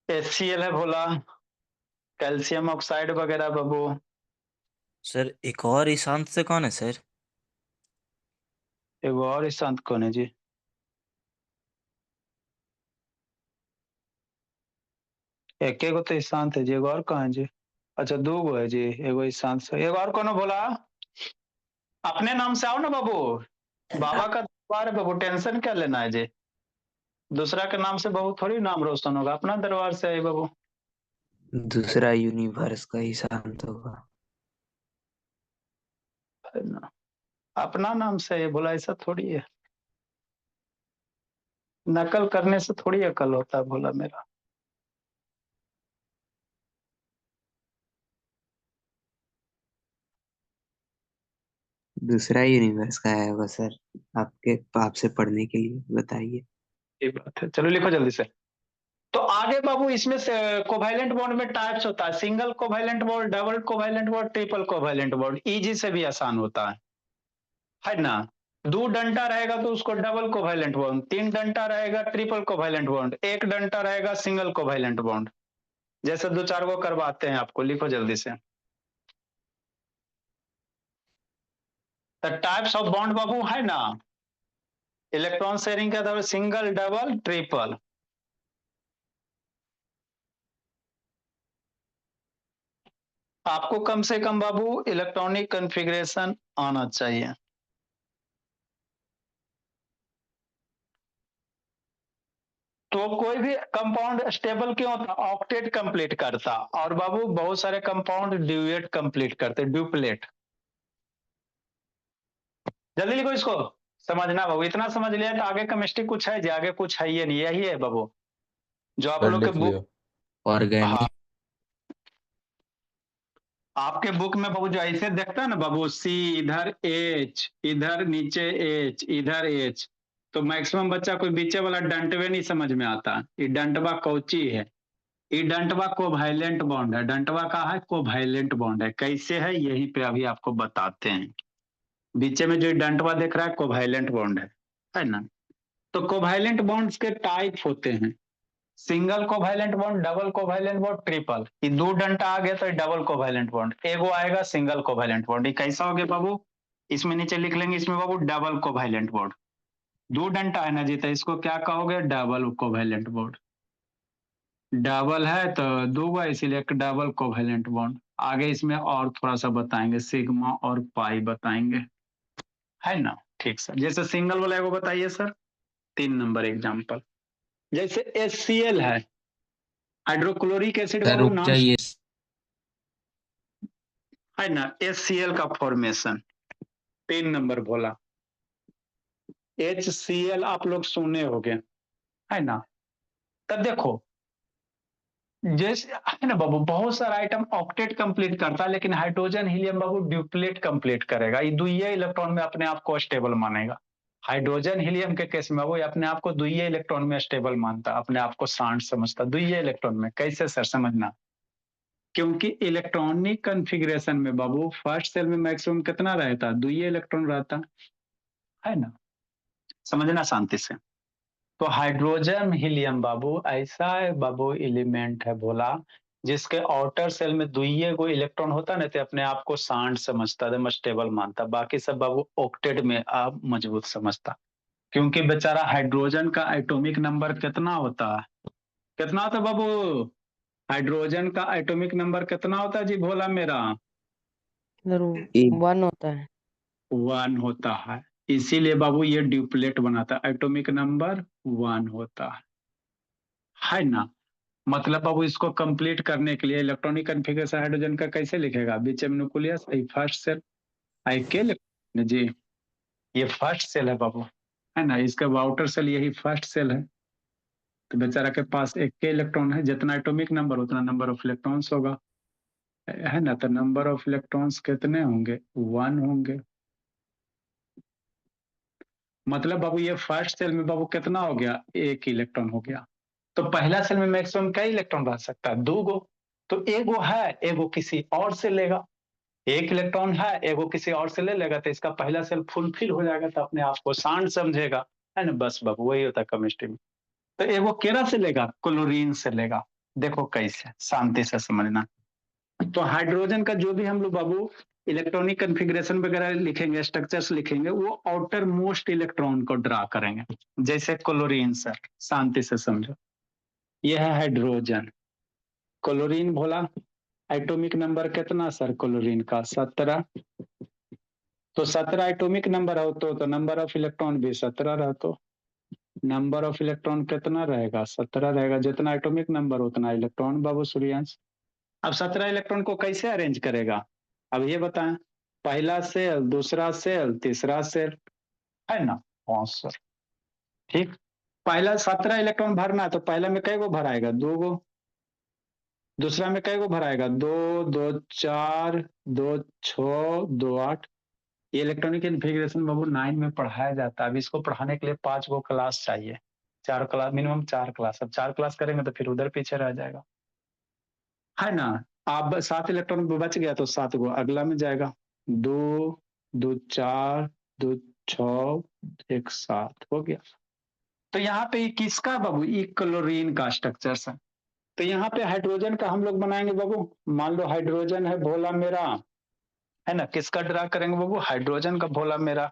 HCl है बोला, कैल्शियम ऑक्साइड वगैरह बाबू। सर एक और ईशांत से कौन है सर? एगो और ईशांत कौन है जी, एक एगो तो ईशांत है जी, एगो और कहाँ है जी। अच्छा 2 गो है जी, एगो ईशांत से, एगो और कौन बोला। अपने नाम से आओ ना बाबू, बाबा का दरबार है बाबू, टेंशन क्या लेना है जी। दूसरा के नाम से बाबू थोड़ी नाम रोशन होगा, अपना दरबार से है बाबू, दूसरा यूनिवर्स का ईशांत होगा। है ना। अपना नाम से है बोला, ऐसा थोड़ी है, नकल करने से थोड़ी अकल होता है बोला मेरा। दूसरा यूनिवर्स का है वो सर, आपके आपसे पढ़ने के लिए बताइए। ये बात है, चलो लिखो जल्दी से। तो आगे बाबू इसमें से कोवैलेंट बॉन्ड में टाइप्स होता है, single covalent bond, double covalent bond, triple covalent bond. Easy से भी आसान होता है ना। 2 डंटा रहेगा तो उसको डबल कोवैलेंट बॉन्ड, 3 डंटा रहेगा ट्रिपल कोवैलेंट बॉन्ड, 1 डंटा रहेगा सिंगल कोवैलेंट बॉन्ड। जैसे 2 4 को करवाते हैं आपको, लिखो जल्दी से। तो टाइप्स ऑफ बॉन्ड बाबू है ना, इलेक्ट्रॉन शेयरिंग के आधार पर सिंगल, डबल, ट्रिपल। आपको कम से कम बाबू इलेक्ट्रॉनिक कॉन्फ़िगरेशन आना चाहिए। तो कोई भी कंपाउंड स्टेबल क्यों होता, ऑक्टेट कंप्लीट करता, और बाबू बहुत सारे कंपाउंड ड्यूएट कंप्लीट करते, ड्यूप्लेट। जल्दी लिखो इसको, समझना बाबू, इतना समझ लिया तो आगे केमिस्ट्री कुछ है जी, आगे कुछ है ये नहीं, यही है बाबू जो आप सर लोग के लिख बुक। लिया। हाँ, ऑर्गेनिक आपके बुक में बाबू जो ऐसे देखता है ना बाबू, सी इधर एच, इधर नीचे एच, इधर एच, तो मैक्सिमम बच्चा कोई बीचे वाला डंटवे नहीं समझ में आता। ये डंटवा कौची है? ये डंटवा कोवैलेंट बॉन्ड है। डंटवा का है कोवैलेंट बॉन्ड है। कैसे है यहीं पे अभी आपको बताते हैं। बीचे में जो डंटवा देख रहा है कोवैलेंट बॉन्ड है ना। तो कोवैलेंट बॉन्ड्स के टाइप होते हैं, single covalent bond, double covalent bond, triple. ये दो डंटा आ गया तो डबल कोवैलेंट बॉन्ड, एगो आएगा सिंगल कोवैलेंट बॉन्ड। ये कैसा हो गया बाबू? इसमें नीचे लिख लेंगे इसमें बाबू डबल कोवैलेंट बॉन्ड। दो डंटा है ना जी, तो इसको क्या कहोगे? Double covalent bond. डबल है तो दो हुआ, इसीलिए एक डबल कोवैलेंट बॉन्ड। आगे इसमें और थोड़ा सा बताएंगे, सिग्मा और पाई बताएंगे, है ना। ठीक सर, जैसे सिंगल वाला एगो बताइए सर, 3 नंबर एग्जाम्पल। जैसे HCl है, हाइड्रोक्लोरिक एसिड सर बाबू रुक नाम जाइए। है ना। HCl का फॉर्मेशन 3 नंबर बोला। HCl आप लोग सुने होंगे, है ना। तब देखो, जैसे है ना बाबू, बहुत सारा आइटम ऑक्टेट कंप्लीट करता है, लेकिन हाइड्रोजन हीलियम बाबू ड्यूप्लेट कंप्लीट करेगा। ये दुइये इलेक्ट्रॉन में अपने आप को स्टेबल मानेगा। हाइड्रोजन हीलियम के केस में वो अपने आप को दुइये इलेक्ट्रॉन में स्टेबल मानता, अपने आप को शांत समझता दुइये इलेक्ट्रॉन में। कैसे सर समझना? क्योंकि इलेक्ट्रॉनिक कन्फिग्रेशन में बाबू फर्स्ट सेल में मैक्सिमम कितना रहता? दुइये इलेक्ट्रॉन रहता, है ना। समझना शांति से। तो हाइड्रोजन हीलियम बाबू ऐसा है बाबू, एलिमेंट है भोला, जिसके आउटर सेल में दुइये को इलेक्ट्रॉन होता ना, तो अपने आप को शांत समझता, एकदम स्टेबल मानता। बाकी सब बाबू ऑक्टेट में आप मजबूत समझता। क्योंकि बेचारा हाइड्रोजन का एटॉमिक नंबर कितना होता है? कितना होता है बाबू? हाइड्रोजन का एटॉमिक नंबर कितना होता है जी भोला मेरा? सर एक 1 होता है। 1 होता है। इसीलिए बाबू ये ड्यूप्लेट बनाता है, एटॉमिक नंबर 1 होता है ना। मतलब बाबू इसको कंप्लीट करने के लिए इलेक्ट्रॉनिक कॉन्फ़िगरेशन हाइड्रोजन का कैसे लिखेगा? बीच में न्यूक्लियस, फर्स्ट सेल, आई के जी, ये फर्स्ट सेल है बाबू, है ना। इसका आउटर सेल यही फर्स्ट सेल है। तो बेचारा के पास एक के इलेक्ट्रॉन है, जितना एटॉमिक नंबर उतना नंबर ऑफ इलेक्ट्रॉन्स होगा, है ना। तो नंबर ऑफ इलेक्ट्रॉन्स कितने होंगे? 1 होंगे। मतलब बाबू ये फर्स्ट सेल में बाबू कितना हो गया? एक इलेक्ट्रॉन हो गया। तो पहला सेल में मैक्सिमम कई इलेक्ट्रॉन रह सकता है? 2 गो। तो एगो है, एगो किसी और से लेगा। एक इलेक्ट्रॉन है, एगो किसी और से ले लेगा, तो इसका पहला सेल फुलफिल हो जाएगा, तो अपने आप को शांत समझेगा, है ना। बस बाबू वही होता है केमिस्ट्री में। तो एगो केरा से लेगा, क्लोरीन से लेगा। देखो कैसे, शांति से समझना। तो हाइड्रोजन का जो भी हम लोग बाबू इलेक्ट्रॉनिक कन्फिग्रेशन वगैरह लिखेंगे, स्ट्रक्चर्स लिखेंगे, वो आउटर मोस्ट इलेक्ट्रॉन को ड्रा करेंगे। जैसे क्लोरीन सर, शांति से समझो, यह है हाइड्रोजन। क्लोरीन भोला एटॉमिक नंबर कितना सर क्लोरीन का? 17। तो 17 एटॉमिक नंबर हो तो नंबर ऑफ इलेक्ट्रॉन भी 17 रहते। नंबर ऑफ इलेक्ट्रॉन कितना रहेगा? 17 रहेगा। जितना एटॉमिक नंबर उतना इलेक्ट्रॉन बाबू सूर्यांश। अब 17 इलेक्ट्रॉन को कैसे अरेंज करेगा? अब ये बताएं। पहला सेल, दूसरा सेल, तीसरा सेल, है ना। हाँ सर, ठीक। पहला 17 इलेक्ट्रॉन भरना, तो पहला में कई गो भराएगा? 2 गो। दूसरा में कई गो भराएगा? 2, 2 4, 2 6, 2 8। ये इलेक्ट्रॉनिक कॉन्फ़िगरेशन बाबू 9 में पढ़ाया जाता है। अब इसको पढ़ाने के लिए 5 गो क्लास चाहिए, 4 क्लास, मिनिमम 4 क्लास। अब 4 क्लास करेंगे तो फिर उधर पीछे रह जाएगा, है ना। आप 7 इलेक्ट्रॉन बच गया तो 7 गो अगला में जाएगा। 2, 2 4, 2 6, 1 7 हो गया। तो यहाँ पे किसका बाबू? ये क्लोरीन का स्ट्रक्चर है। तो यहाँ पे हाइड्रोजन का हम लोग बनाएंगे बाबू। मान लो हाइड्रोजन है भोला मेरा, है ना। किसका ड्रा करेंगे बाबू? हाइड्रोजन का भोला मेरा,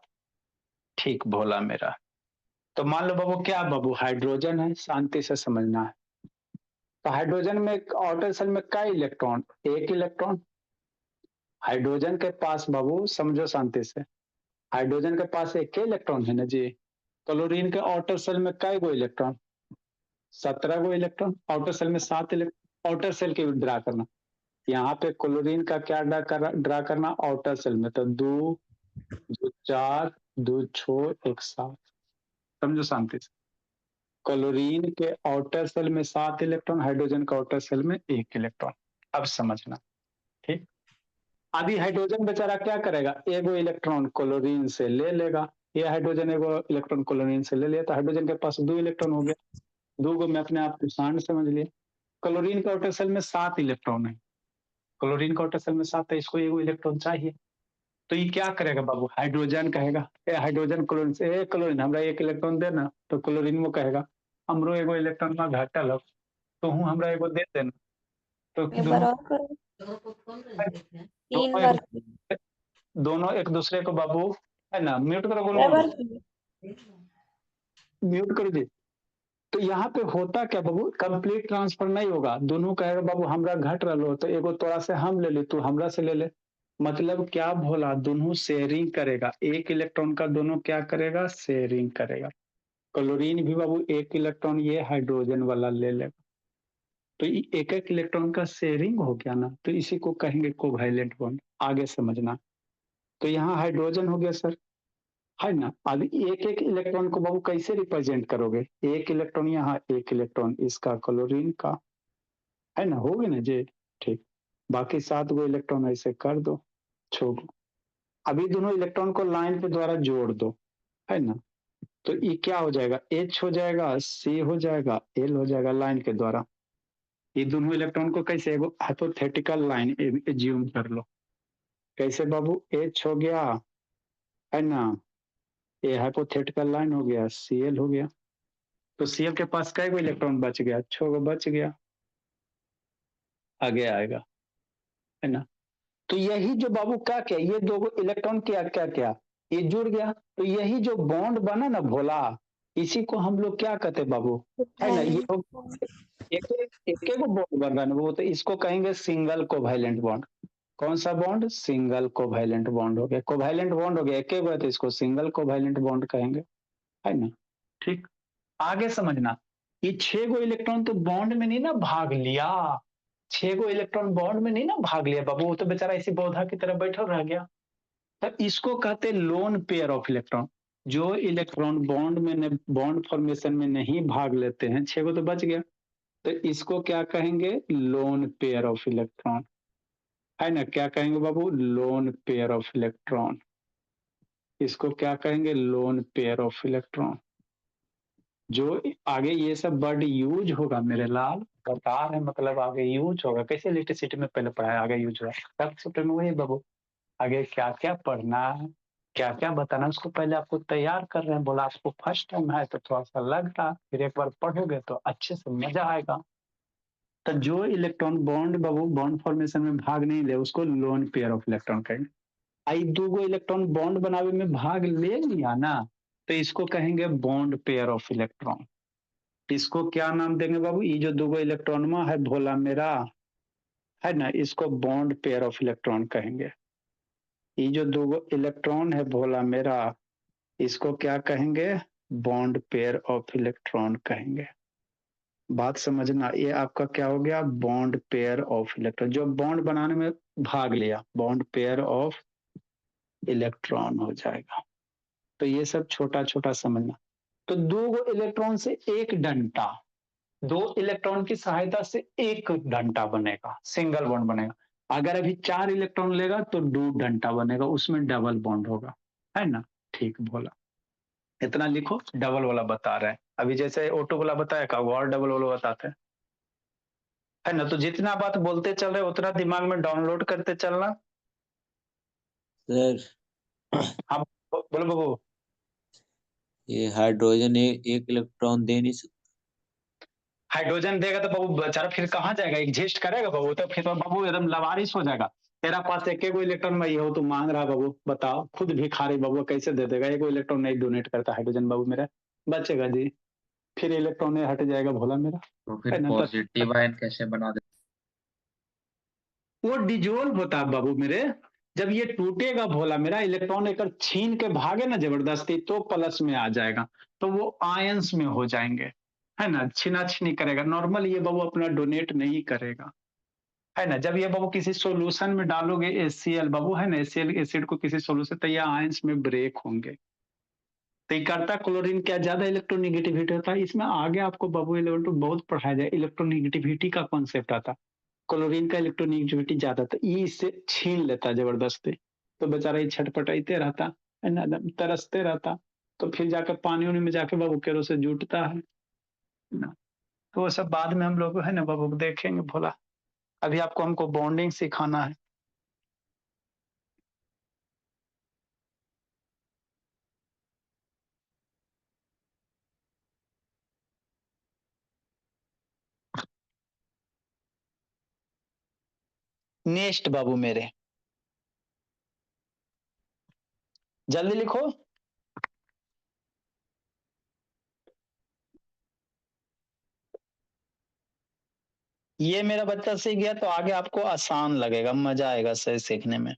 ठीक भोला मेरा। तो मान लो बाबू क्या बाबू? हाइड्रोजन है, शांति से समझना है। तो हाइड्रोजन में आउटर सेल में कई इलेक्ट्रॉन? एक इलेक्ट्रॉन। हाइड्रोजन के पास बाबू समझो शांति से, हाइड्रोजन के पास एक के इलेक्ट्रॉन है ना जी। क्लोरीन के आउटर सेल में कई गो इलेक्ट्रॉन? 17 गो इलेक्ट्रॉन। आउटर सेल में 7 इलेक्ट्रॉन। आउटर सेल के ड्रा करना। यहाँ पे क्लोरीन का क्या ड्रा करना आउटर सेल में? तो 2, 2 4, 2 6, 1 7। समझो शांति से। क्लोरीन के आउटर सेल में 7 इलेक्ट्रॉन, हाइड्रोजन का आउटर सेल में 1 इलेक्ट्रॉन। अब समझना, ठीक। अभी हाइड्रोजन बेचारा क्या करेगा, एगो इलेक्ट्रॉन क्लोरीन से ले लेगा, ये हाइड्रोजन एगो इलेक्ट्रॉन क्लोरीन से ले लिया, तो हाइड्रोजन के पास 2 इलेक्ट्रॉन हो गया, 2 को मैं अपने आप को सांड समझ लिया। क्लोरीन का आउटर सेल में 7 इलेक्ट्रॉन है, क्लोरीन का आउटर सेल में 7 है, इसको एगो इलेक्ट्रॉन चाहिए, तो ये क्या करेगा बाबू, हाइड्रोजन कहेगा, ए हाइड्रोजन क्लोरीन से, ए क्लोरीन हमरा 1 इलेक्ट्रॉन देना, तो क्लोरीन वो कहेगा हमरो एगो इलेक्ट्रॉन का घाटा लग, तो हूँ हमरा एगो दे देना, तो एक बार दोनों और करो। 3 दोनों बार एक दोनों एक दूसरे को बाबू, है ना, म्यूट करो, कै बोलो बार किए? म्यूट कर दी। तो यहाँ पे होता क्या बाबू, कंप्लीट ट्रांसफर नहीं होगा, दोनों कहेगा बाबू हमरा घट रहा, तो एगो तोरा से हम ले ली, तू हमरा से ले ले, मतलब क्या भोला, दोनों शेयरिंग करेगा, 1 इलेक्ट्रॉन का दोनों क्या करेगा, शेयरिंग करेगा। क्लोरीन भी बाबू 1 इलेक्ट्रॉन ये हाइड्रोजन वाला ले लेगा, तो एक एक इलेक्ट्रॉन का शेयरिंग हो गया ना, तो इसी को कहेंगे कोवैलेंट बॉन्ड, आगे समझना। तो यहाँ हाइड्रोजन हो गया सर, है ना। अब एक एक इलेक्ट्रॉन को बाबू कैसे रिप्रेजेंट करोगे, 1 इलेक्ट्रॉन यहाँ, 1 इलेक्ट्रॉन इसका क्लोरीन का, है ना, होगी ना जी, ठीक। बाकी 7 गो इलेक्ट्रॉन ऐसे कर दो, छोड़ दो। अभी दोनों इलेक्ट्रॉन को लाइन के द्वारा जोड़ दो, है ना, तो ये क्या हो जाएगा, H हो जाएगा, C हो जाएगा, L हो जाएगा, लाइन के द्वारा। ये दोनों इलेक्ट्रॉन को कैसे, एगो हाइपोथेटिकल लाइन एज्यूम कर लो, कैसे बाबू, H हो गया, है ना, ये हाइपोथेटिकल लाइन हो गया, Cl हो गया, तो Cl के पास कई गो इलेक्ट्रॉन बच गया, 6 गो बच गया, आगे आएगा, है ना। तो यही जो बाबू क्या क्या, ये 2 गो इलेक्ट्रॉन क्या क्या क्या, ये जुड़ गया, तो यही जो बॉन्ड बना ना भोला, इसी को हम लोग क्या कहते बाबू, है ना, ये एक एक गो बॉन्ड बन रहा है ना वो, तो इसको कहेंगे सिंगल कोवैलेंट बॉन्ड। कौन सा बॉन्ड, सिंगल कोवैलेंट बॉन्ड हो गया, कोवैलेंट बॉन्ड हो गया, एक है तो इसको सिंगल कोवैलेंट बॉन्ड कहेंगे, है ना, ठीक। आगे समझना, ये 6 गो इलेक्ट्रॉन तो बॉन्ड में नहीं ना भाग लिया, 6 गो इलेक्ट्रॉन बॉन्ड में नहीं ना भाग लिया बाबू, वो तो बेचारा इसी पौधा की तरह बैठा रह गया, तो इसको कहते हैं लोन पेयर ऑफ इलेक्ट्रॉन। जो इलेक्ट्रॉन बॉन्ड में, बॉन्ड फॉर्मेशन में नहीं भाग लेते हैं, 6 गो तो बच गया, तो इसको क्या कहेंगे, लोन पेयर ऑफ इलेक्ट्रॉन, है ना, क्या कहेंगे बाबू, लोन पेयर ऑफ इलेक्ट्रॉन, इसको क्या कहेंगे, लोन पेयर ऑफ इलेक्ट्रॉन। जो आगे ये सब वर्ड यूज होगा मेरे लाल, बता रहे हैं, मतलब आगे यूज होगा, कैसे इलेक्ट्रिसिटी में पहले पढ़ाया, आगे यूज होगा, सब चैप्टर में वही बाबू, आगे क्या क्या पढ़ना है, क्या क्या बताना, उसको पहले आपको तैयार कर रहे हैं, बोला आपको फर्स्ट टाइम है तो थोड़ा सा लग रहा, फिर एक बार पढ़ोगे तो अच्छे से मजा आएगा। तो जो इलेक्ट्रॉन बॉन्ड बाबू बॉन्ड फॉर्मेशन में भाग नहीं ले, उसको लोन पेयर ऑफ इलेक्ट्रॉन कहेंगे। आई 2 गो इलेक्ट्रॉन बॉन्ड बनावे में भाग ले लिया ना, तो इसको कहेंगे बॉन्ड पेयर ऑफ इलेक्ट्रॉन। इसको क्या नाम देंगे बाबू, ये जो 2 गो इलेक्ट्रॉन में है भोला मेरा, है ना, इसको बॉन्ड पेयर ऑफ इलेक्ट्रॉन कहेंगे। ये जो 2 गो इलेक्ट्रॉन है भोला मेरा, इसको क्या कहेंगे, बॉन्ड पेयर ऑफ इलेक्ट्रॉन कहेंगे। बात समझना, ये आपका क्या हो गया, बॉन्ड पेयर ऑफ इलेक्ट्रॉन, जो बॉन्ड बनाने में भाग लिया, बॉन्ड पेयर ऑफ इलेक्ट्रॉन हो जाएगा। तो ये सब छोटा छोटा समझना। तो 2 गो इलेक्ट्रॉन से एक डंटा, 2 इलेक्ट्रॉन की सहायता से एक डंटा बनेगा, सिंगल बॉन्ड बनेगा। अगर अभी 4 इलेक्ट्रॉन लेगा तो 2 डंटा बनेगा, उसमें डबल बॉन्ड होगा, है ना, ठीक बोला। इतना लिखो, डबल वाला बता रहे हैं, अभी जैसे ऑटो वाला बताया का, और डबल वाला बताते हैं, है ना। तो जितना बात बोलते चल रहे उतना दिमाग में डाउनलोड करते चलना। सर हाँ बोलो बाबू। ये हाइड्रोजन एक इलेक्ट्रॉन दे नहीं सकता। हाइड्रोजन देगा तो बाबू बेचारा फिर कहाँ जाएगा, एग्जिस्ट करेगा बाबू, तो फिर तो बाबू एकदम लवारिस हो जाएगा। तेरा पास एक एगो इलेक्ट्रॉन में ये हो, तू मांग रहा बाबू, बताओ, खुद भिखारी बाबू कैसे दे देगा, एगो इलेक्ट्रॉन नहीं डोनेट करता हाइड्रोजन बाबू मेरा, बचेगा जी, फिर इलेक्ट्रॉन हट जाएगा भोला मेरा, तो है फिर ना। पॉजिटिव आयन कैसे बना दे? वो डिजोल्व होता है बाबू मेरे, जब ये टूटेगा भोला मेरा, इलेक्ट्रॉन एक छीन के भागे ना जबरदस्ती, तो प्लस में आ जाएगा, तो वो आयंस में हो जाएंगे, है ना, छीना छीनी करेगा। नॉर्मल ये बाबू अपना डोनेट नहीं करेगा, है ना। जब ये बाबू किसी सॉल्यूशन में डालोगे HCl बाबू, है ना, HCl एसिड को किसी सॉल्यूशन, तो ये आयंस में ब्रेक होंगे। तो ये करता क्लोरीन क्या, ज्यादा इलेक्ट्रोनिगेटिविटी होता है इसमें, आगे आपको बाबू लेवल 2 बहुत पढ़ाया जाए, इलेक्ट्रोनिगेटिविटी का कॉन्सेप्ट आता। क्लोरीन का इलेक्ट्रोनेगेटिविटी ज्यादा था, ये इससे छीन लेता जबरदस्ती, तो बेचारा ये छटपटाते रहता है ना, एकदम तरसते रहता, तो फिर जाकर पानी उनी में जाके बाबू केरो से जुटता है ना। तो वो सब बाद में हम लोग है ना बाबू देखेंगे भोला, अभी आपको हमको बॉन्डिंग सिखाना है। नेक्स्ट बाबू मेरे, जल्दी लिखो। ये मेरा बच्चा सीख गया तो आगे आपको आसान लगेगा, मजा आएगा सही सीखने में।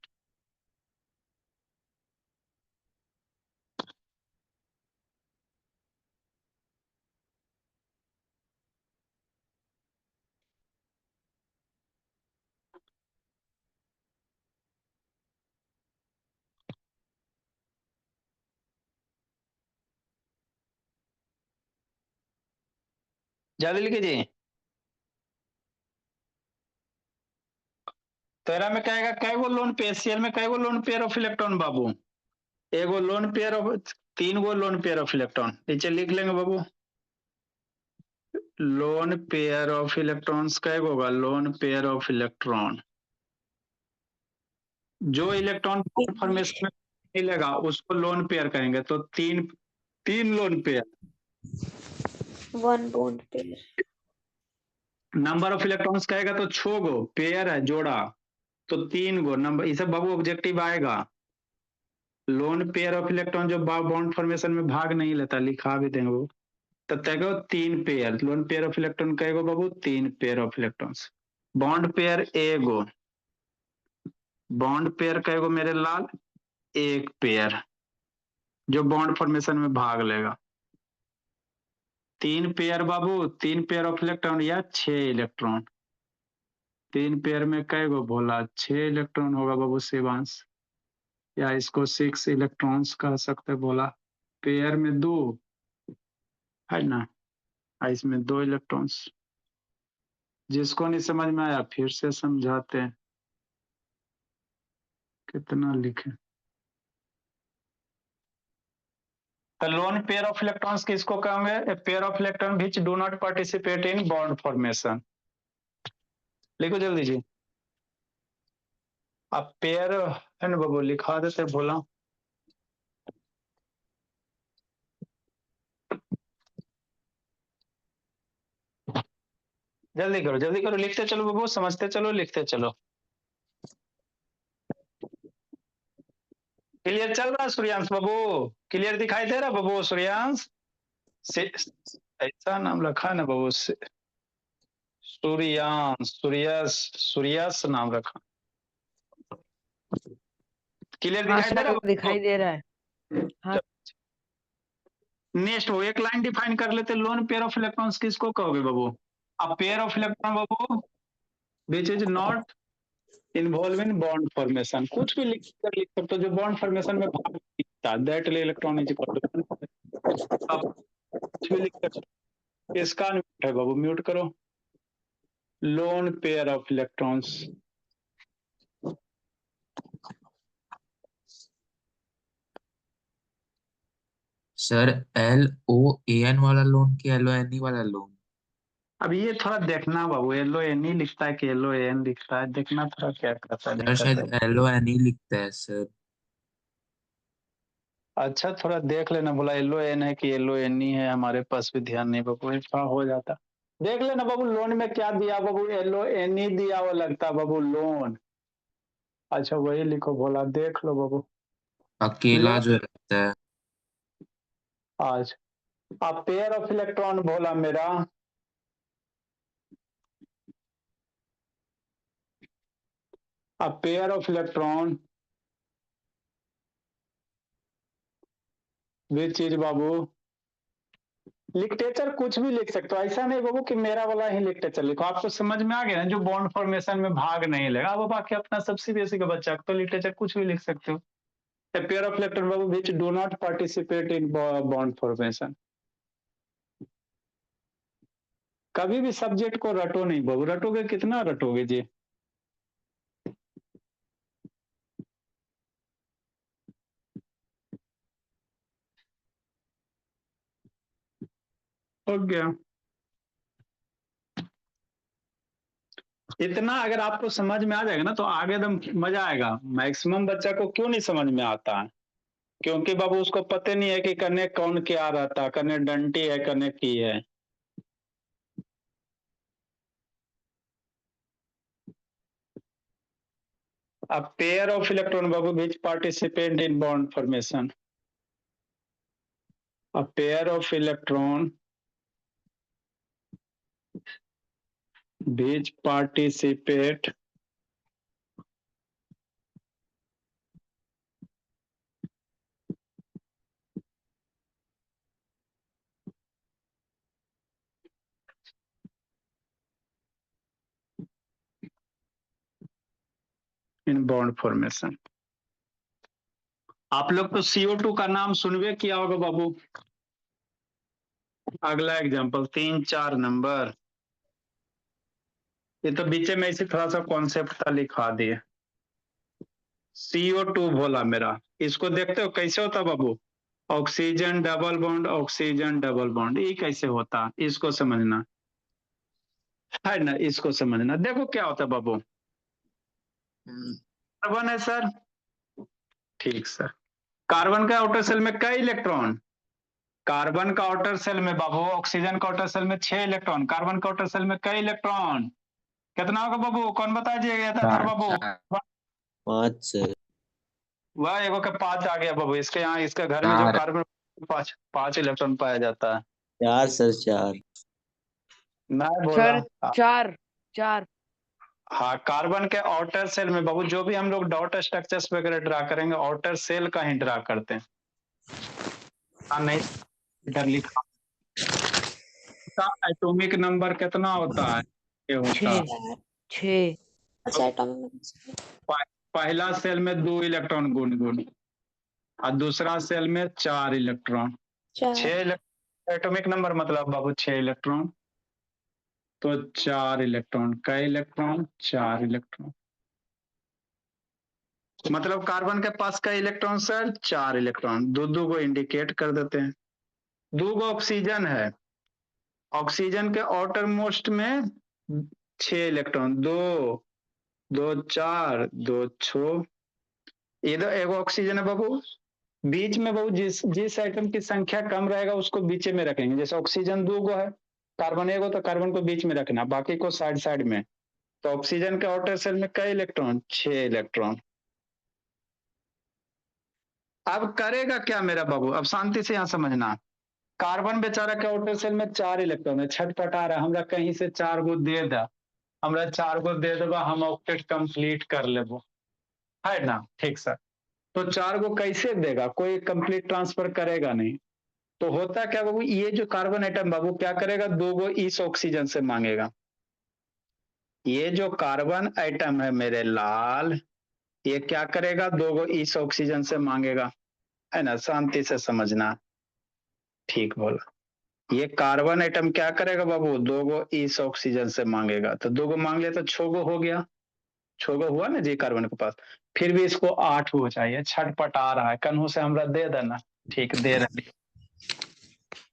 जल्दी लिखिए जी। तेरा में कहेगा कै गो लोन पेयर, शेयर में कै गो लोन पेयर ऑफ इलेक्ट्रॉन बाबू, एगो lone pair of, 3 go lone pair of electron, नीचे लिख लेंगे बाबू। लोन पेयर ऑफ इलेक्ट्रॉन्स कै गो होगा, लोन पेयर ऑफ इलेक्ट्रॉन, जो इलेक्ट्रॉन फॉर्मेशन में मिलेगा उसको लोन पेयर कहेंगे, तो तीन lone pair. 1 bond pair. Number of electrons कहेगा तो 6 गो, पेयर है जोड़ा, तो 3 गो नंबर, इसे बाबू ऑब्जेक्टिव आएगा। लोन पेयर ऑफ इलेक्ट्रॉन जो बॉन्ड फॉर्मेशन में भाग नहीं लेता, लिखा भी देंगे वो, तब तक 3 pair, lone pair of electron कहेगा बाबू 3 pair of electrons. Bond pair एगो, बॉन्ड पेयर कहेगो मेरे लाल, 1 पेयर जो बॉन्ड फॉर्मेशन में भाग लेगा। 3 pair Babu, 3 pair of electron या 6 इलेक्ट्रॉन, 3 पेयर में कहेगो भोला 6 इलेक्ट्रॉन होगा बाबू शिवांश, या इसको 6 इलेक्ट्रॉन्स कह सकते बोला, पेयर में 2 है ना, इसमें 2 इलेक्ट्रॉन्स। जिसको नहीं समझ में आया फिर से समझाते हैं, कितना लिखे। तो लोन पेयर ऑफ इलेक्ट्रॉन्स किसको कहेंगे, a pair of electron which do not participate in bond formation. लिखो जल्दी जी। अब पेयर है ना बाबू, लिखा देते बोला। जल्दी करो, लिखते चलो बाबू, समझते चलो, लिखते चलो। क्लियर चल रहा है सूर्यांश बाबू, क्लियर दिखाई दे रहा बाबू सूर्यांश से, ऐसा नाम रखा है ना बाबू, सूर्यांश, सूर्यस नाम रखा। क्लियर हाँ दिखाई दे रहा सर दिखाई दे रहा है। हाँ नेक्स्ट वो एक लाइन डिफाइन कर लेते, लोन पेयर ऑफ इलेक्ट्रॉन्स किसको कहोगे बाबू, अब pair of electron Babu which is not involve in bond formation, कुछ भी लिख सकते हो जो बॉन्ड फॉर्मेशन में भाग नहीं लेता, दैट इलेक्ट्रॉन इज आप कुछ भी लिख सकते हो। इसका म्यूट है बाबू, म्यूट करो। Lone pair of electrons, sir LOAN वाला लोन कि LONE वाला लोन? अब ये थोड़ा देखना बाबू, LONE लिखता है कि LOAN लिखता है, देखना थोड़ा क्या करता है, नहीं सर शायद करता है। LONE लिखता है सर। अच्छा थोड़ा देख लेना, बोला LON है कि LONE है, हमारे पास भी ध्यान नहीं बाबू, ऐसा हो जाता। देख लेना बाबू, लोन में क्या दिया बाबू, LONE दिया हुआ लगता बाबू लोन। अच्छा वही लिखो बोला, देख लो बाबू। अकेला लोन जो रहता है। आज अब पेयर ऑफ इलेक्ट्रॉन बोला मेरा, अब पेयर ऑफ इलेक्ट्रॉन विच चीज बाबू, लिटरेचर कुछ भी लिख सकते हो, ऐसा नहीं बाबू कि मेरा वाला ही लिटरेचर लिखो, आपको समझ में आ गया ना, जो बॉन्ड फॉर्मेशन में भाग नहीं लेगा, अब बाकी अपना सबसे बेसिक का बच्चा तो लिटरेचर कुछ भी लिख सकते हो। A pair of electron Babu which do not participate in bond formation, कभी भी सब्जेक्ट को रटो नहीं बाबू, रटोगे कितना रटोगे जी। हो गया। इतना अगर आपको समझ में आ जाएगा ना तो आगे एकदम मजा आएगा। मैक्सिमम बच्चा को क्यों नहीं समझ में आता है, क्योंकि बाबू उसको पता नहीं है कि करने कौन क्या रहता, करने डंटी है करने की है। A pair of electron babu which participate in bond formation. A pair of electron which participate in bond formation. आप लोग तो CO2 का नाम सुनवे किया होगा बाबू। अगला एग्जांपल 3-4 नंबर, ये तो बीच में इसी थोड़ा सा कॉन्सेप्ट था लिखा दिए। CO2 बोला मेरा, इसको देखते हो कैसे होता बाबू, oxygen double bond, oxygen double bond, ये कैसे होता इसको समझना है ना, इसको समझना। देखो क्या होता है बाबू, कार्बन है सर, ठीक सर। कार्बन का आउटर सेल में कई इलेक्ट्रॉन, कार्बन का आउटर सेल में बाबू, ऑक्सीजन का आउटर सेल में 6 इलेक्ट्रॉन, कार्बन का आउटर सेल में कई इलेक्ट्रॉन, कितना होगा बाबू, कौन बता दिया था फिर बाबू। 5 सर। वह एगो के 5 आ गया बाबू, इसके यहाँ इसके घर में जो 4 कार्बन 5 इलेक्ट्रॉन पाया जाता है। 4 सर 4। मैं बोला सर 4 4 हाँ, कार्बन के आउटर सेल में बाबू जो भी हम लोग डॉट स्ट्रक्चर्स वगैरह ड्रा करेंगे आउटर सेल का ही ड्रा करते हैं। हाँ नहीं इधर लिखा एटॉमिक नंबर कितना होता है, ये होता है 6 अच्छा एटॉमिक पहला सेल में 2 इलेक्ट्रॉन गुण गुण और दूसरा सेल में 4 इलेक्ट्रॉन, 6 एटॉमिक नंबर मतलब बाबू 6 इलेक्ट्रॉन, तो 4 इलेक्ट्रॉन, कई इलेक्ट्रॉन 4 इलेक्ट्रॉन, मतलब कार्बन के पास कई इलेक्ट्रॉन सर 4 इलेक्ट्रॉन, दो को इंडिकेट कर देते हैं। 2 ऑक्सीजन है, ऑक्सीजन के आउटर मोस्ट में 6 इलेक्ट्रॉन, 2 2 4 2 6, इधर एगो ऑक्सीजन है बाबू, बीच में बाबू जिस आइटम की संख्या कम रहेगा उसको बीच में रखेंगे, जैसे ऑक्सीजन 2 है, कार्बन 1 तो कार्बन को बीच में रखना, बाकी को साइड साइड में। तो ऑक्सीजन के आउटर सेल में कई इलेक्ट्रॉन, 6 इलेक्ट्रॉन। अब करेगा क्या मेरा बाबू, अब शांति से यहाँ समझना, कार्बन बेचारा के आउटर सेल में 4 इलेक्ट्रॉन है, छटपटा रहा हमरा कहीं से 4 गो दे दा, हमरा 4 गो दे देबा हम ऑक्टेट कंप्लीट कर लेबो, है ना, ठीक सर। तो 4 गो कैसे देगा, कोई कंप्लीट ट्रांसफर करेगा नहीं, तो होता क्या बाबू, ये जो कार्बन एटम बाबू क्या करेगा, 2 गो इस ऑक्सीजन से मांगेगा। ये जो कार्बन एटम है मेरे लाल, ये क्या करेगा, 2 गो इस ऑक्सीजन से मांगेगा, है ना, शांति से समझना, ठीक बोला। ये कार्बन एटम क्या करेगा बाबू, 2 गो इस ऑक्सीजन से मांगेगा, तो 2 गो मांग लिया तो 6 गो हो गया, 6 गो हुआ ना जी कार्बन के पास, फिर भी इसको 8 गो चाहिए, छटपटा रहा है, कन्हू से हमरा दे देना, ठीक दे रहे।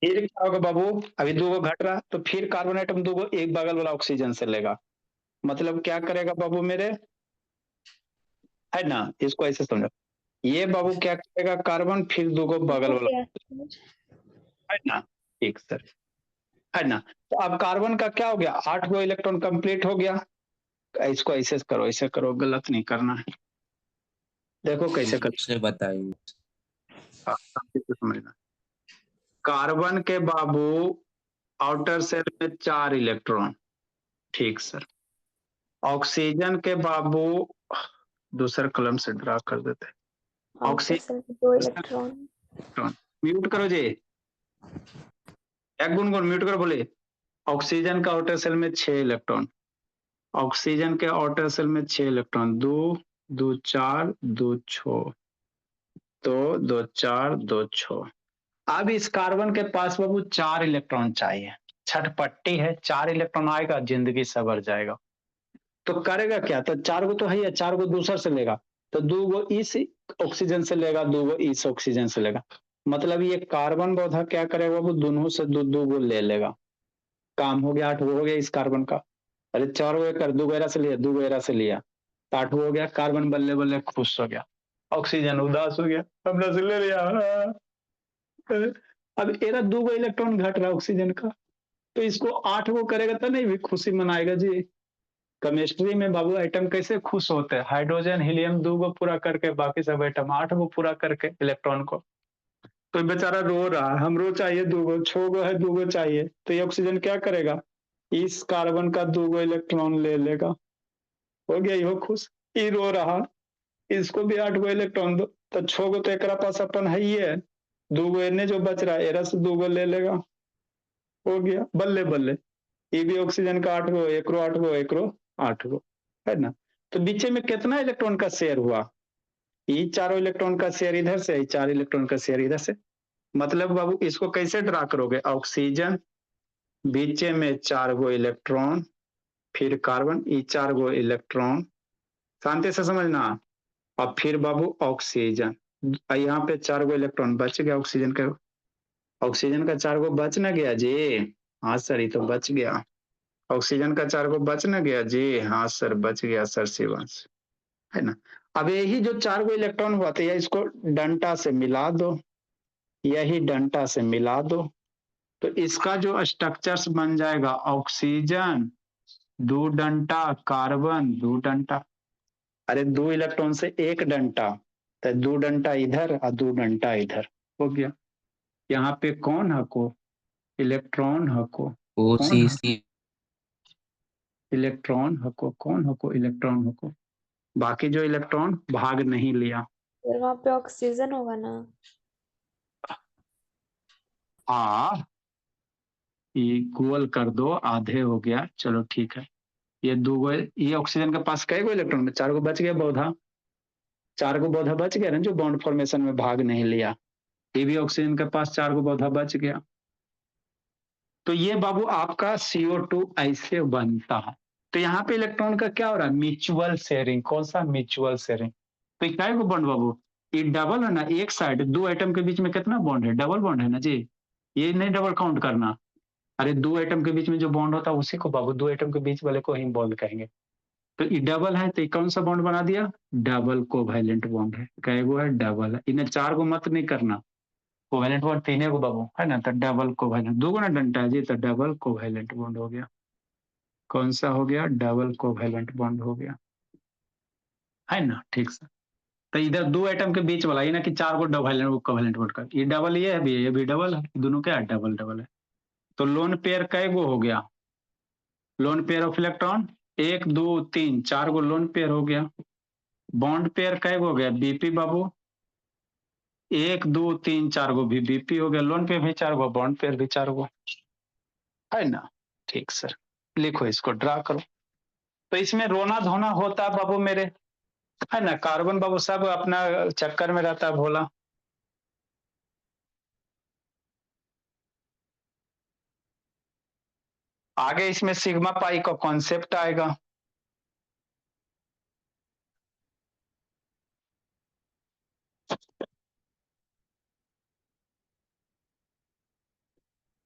फिर क्या होगा बाबू, अभी 2 गो घट रहा, तो फिर कार्बन एटम 2 गो एक बगल वाला ऑक्सीजन से लेगा, मतलब क्या करेगा बाबू मेरे, है ना, इसको ऐसे समझो, ये बाबू क्या करेगा कार्बन, फिर 2 गो बगल वाला, है ना, ठीक सर, है ना। तो अब कार्बन का क्या हो गया, 8 गो इलेक्ट्रॉन कंप्लीट हो गया, इसको ऐसे करो, ऐसे करो, गलत नहीं करना है, देखो कैसे कर, से बताइए। समझना, कार्बन के बाबू आउटर सेल में 4 इलेक्ट्रॉन, ठीक सर। ऑक्सीजन के बाबू दूसरे कलम से ड्रा कर देते हैं, ऑक्सीजन 2 इलेक्ट्रॉन, म्यूट करो जी, एक गुनगुन म्यूट करो, बोले ऑक्सीजन का आउटर सेल में 6 इलेक्ट्रॉन, ऑक्सीजन के आउटर सेल में 6 इलेक्ट्रॉन, 2 2 4 2 6, तो 2 4 2 6। अब इस कार्बन के पास बाबू 4 इलेक्ट्रॉन चाहिए, छटपट्टी है, 4 इलेक्ट्रॉन आएगा, जिंदगी सवर जाएगा। तो करेगा क्या? तो 4 गो तो है ही, 4 गो दूसर से लेगा, तो 2 गो इस ऑक्सीजन से लेगा, 2 गो इस ऑक्सीजन से लेगा। मतलब ये कार्बन पौधा क्या करेगा, वो दोनों से 2 गो ले लेगा। काम हो गया, 8 गो हो गया इस कार्बन का। अरे 4 गो कर, 2 गो एरा से लिया, 2 गो एरा से लिया, तो 8 गो हो गया। कार्बन बल्ले बल्ले खुश हो गया, ऑक्सीजन उदास हो गया, हमने से ले लिया। अब एरा 2 गो इलेक्ट्रॉन घट रहा ऑक्सीजन का, तो इसको 8 गो करेगा तो नहीं भी खुशी मनाएगा जी। केमिस्ट्री में बाबू एटम कैसे खुश होते हैं? हाइड्रोजन हीलियम 2 गो पूरा करके, बाकी सब एटम 8 गो पूरा करके इलेक्ट्रॉन को। तो बेचारा रो रहा, हमरो चाहिए 2 गो, 6 गो है, 2 गो चाहिए। तो ये ऑक्सीजन क्या करेगा, इस कार्बन का 2 गो इलेक्ट्रॉन ले लेगा। हो गया यो खुश। ये रो रहा, इसको भी 8 गो इलेक्ट्रॉन दो, तो 6 गो तो एक पास अपन है ही है, 2 गो इन्हें जो बच रहा है एरा से 2 गो ले लेगा। हो गया बल्ले बल्ले, ये भी ऑक्सीजन का 8 गो, एकरो 8 गो, एकरो 8 गो, है ना। तो बीचे में कितना इलेक्ट्रॉन का शेयर हुआ? ये 4 इलेक्ट्रॉन का शेयर इधर से, 4 इलेक्ट्रॉन का शेयर इधर से। मतलब बाबू इसको कैसे ड्रा करोगे, ऑक्सीजन बीचे में 4 गो इलेक्ट्रॉन, फिर कार्बन ये 4 गो इलेक्ट्रॉन, शांति से समझना। और फिर बाबू ऑक्सीजन, यहाँ पे 4 गो इलेक्ट्रॉन बच गया ऑक्सीजन का, ऑक्सीजन का 4 गो बच न गया जी। हाँ सर, ये तो बच गया, ऑक्सीजन का 4 गो बच न गया जी। हाँ सर बच गया सर, शिवांश, है ना। अब यही जो 4 गो इलेक्ट्रॉन हुआ था, इसको डंटा से मिला दो, यही डंटा से मिला दो, तो इसका जो स्ट्रक्चर्स बन जाएगा, ऑक्सीजन 2 डंटा, कार्बन 2 डंटा। अरे 2 इलेक्ट्रॉन से 1 डंटा, तो 2 डंटा इधर और 2 डंटा इधर, हो गया। यहाँ पे कौन हको, इलेक्ट्रॉन हको, ओ कौन सी हको, सी इलेक्ट्रॉन हको, कौन हको, इलेक्ट्रॉन हको। बाकी जो इलेक्ट्रॉन भाग नहीं लिया। फिर वहां पे ऑक्सीजन होगा ना। हाँ, इक्वल कर दो, आधे हो गया, चलो ठीक है। ये 2 गो, ये ऑक्सीजन के पास कई गो इलेक्ट्रॉन में, 4 गो बच गया बौधा, 4 गो बौधा बच गया ना, जो बॉन्ड फॉर्मेशन में भाग नहीं लिया। ये भी ऑक्सीजन के पास 4 गो बौधा बच गया। तो ये बाबू आपका CO2 ऐसे बनता है। तो यहाँ पे इलेक्ट्रॉन का क्या हो रहा है, म्यूचुअल शेयरिंग। कौन सा म्यूचुअल शेयरिंग? तो क्या है वो बॉन्ड बाबू, ये डबल है ना, एक साइड 2 एटम के बीच में कितना बॉन्ड है, डबल बॉन्ड है ना जी। ये नहीं डबल काउंट करना। अरे 2 एटम के बीच में जो बॉन्ड होता है उसी को बाबू 2 एटम के बीच वाले को ही बॉन्ड कहेंगे। तो ये डबल है, तो ये कौन सा बॉन्ड बना दिया, डबल कोवैलेंट बॉन्ड है। क्या वो है, डबल है। इन्हें 4 को मत नहीं करना, कोवैलेंट बॉन्ड 3 को बाबू, है ना। तो डबल कोवैलेंट, 2 गुना डंटा है जी, तो डबल कोवैलेंट बॉन्ड हो गया। कौन सा हो गया, डबल कोवैलेंट बॉन्ड हो गया, है ना। ठीक से, तो इधर 2 एटम के बीच वाला, ये ना कि 4 को डबल कोवैलेंट बॉन्ड का, ये डबल ये है भी, ये भी डबल है, दोनों क्या है, डबल डबल है। तो लोन पेयर कै गो हो गया, lone pair of electron 1 2 3 4 go lone pair हो गया। बॉन्ड पेयर कै गो हो गया, बीपी बाबू 1 2 3 4 गो भी बीपी हो गया। लोन पेयर भी 4 गो, बॉन्ड पेयर भी 4 गो, है ना। ठीक सर, लिखो इसको, ड्रा करो। तो इसमें रोना धोना होता है बाबू मेरे, है ना। कार्बन बाबू सब अपना चक्कर में रहता है भोला। आगे इसमें सिग्मा पाई का कॉन्सेप्ट आएगा।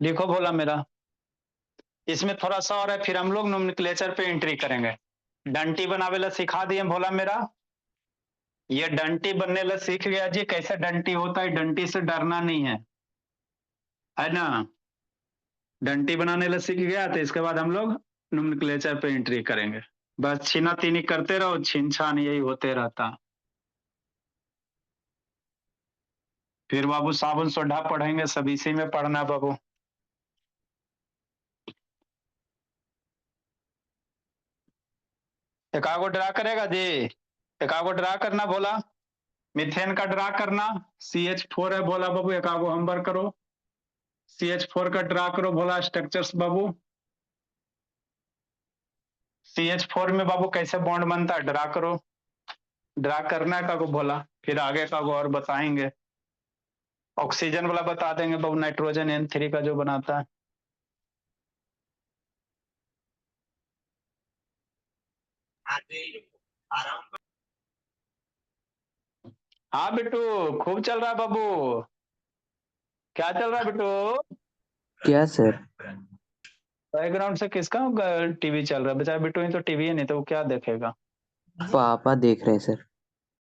लिखो भोला मेरा, इसमें थोड़ा सा और है, फिर हम लोग नोमेनक्लेचर पे एंट्री करेंगे। डंटी बनावेला सिखा दिए भोला मेरा, ये डंटी बनने ला सीख गया जी। कैसे डंटी होता है, डंटी से डरना नहीं है ना। डंटी बनाने ला सीख गया, तो इसके बाद हम लोग नोमेनक्लेचर पे एंट्री करेंगे। बस छीना तीनी करते रहो, छीन छान यही होते रहता। फिर बाबू साबुन सोडा पढ़ेंगे, सब इसी में पढ़ना बाबू। एकागो ड्रा करेगा जी, एकागो ड्रा करना बोला। मिथेन का ड्रा करना, CH4 है बोला बाबू, एकागो हम्बर करो। CH4 का ड्रा करो बोला स्ट्रक्चर्स बाबू। CH4 में बाबू कैसे बॉन्ड बनता है, ड्रा करो। ड्रा करना है कागो बोला, फिर आगे कागो और बताएंगे। ऑक्सीजन वाला बता देंगे बाबू, नाइट्रोजन N3 का जो बनाता है। हाँ बिट्टू, खूब चल रहा है बाबू। क्या चल रहा है बिट्टू? क्या सर? बैकग्राउंड से किसका टीवी चल रहा है? बेचारा बिट्टू ही तो टीवी है, नहीं तो वो क्या देखेगा। पापा देख रहे हैं सर।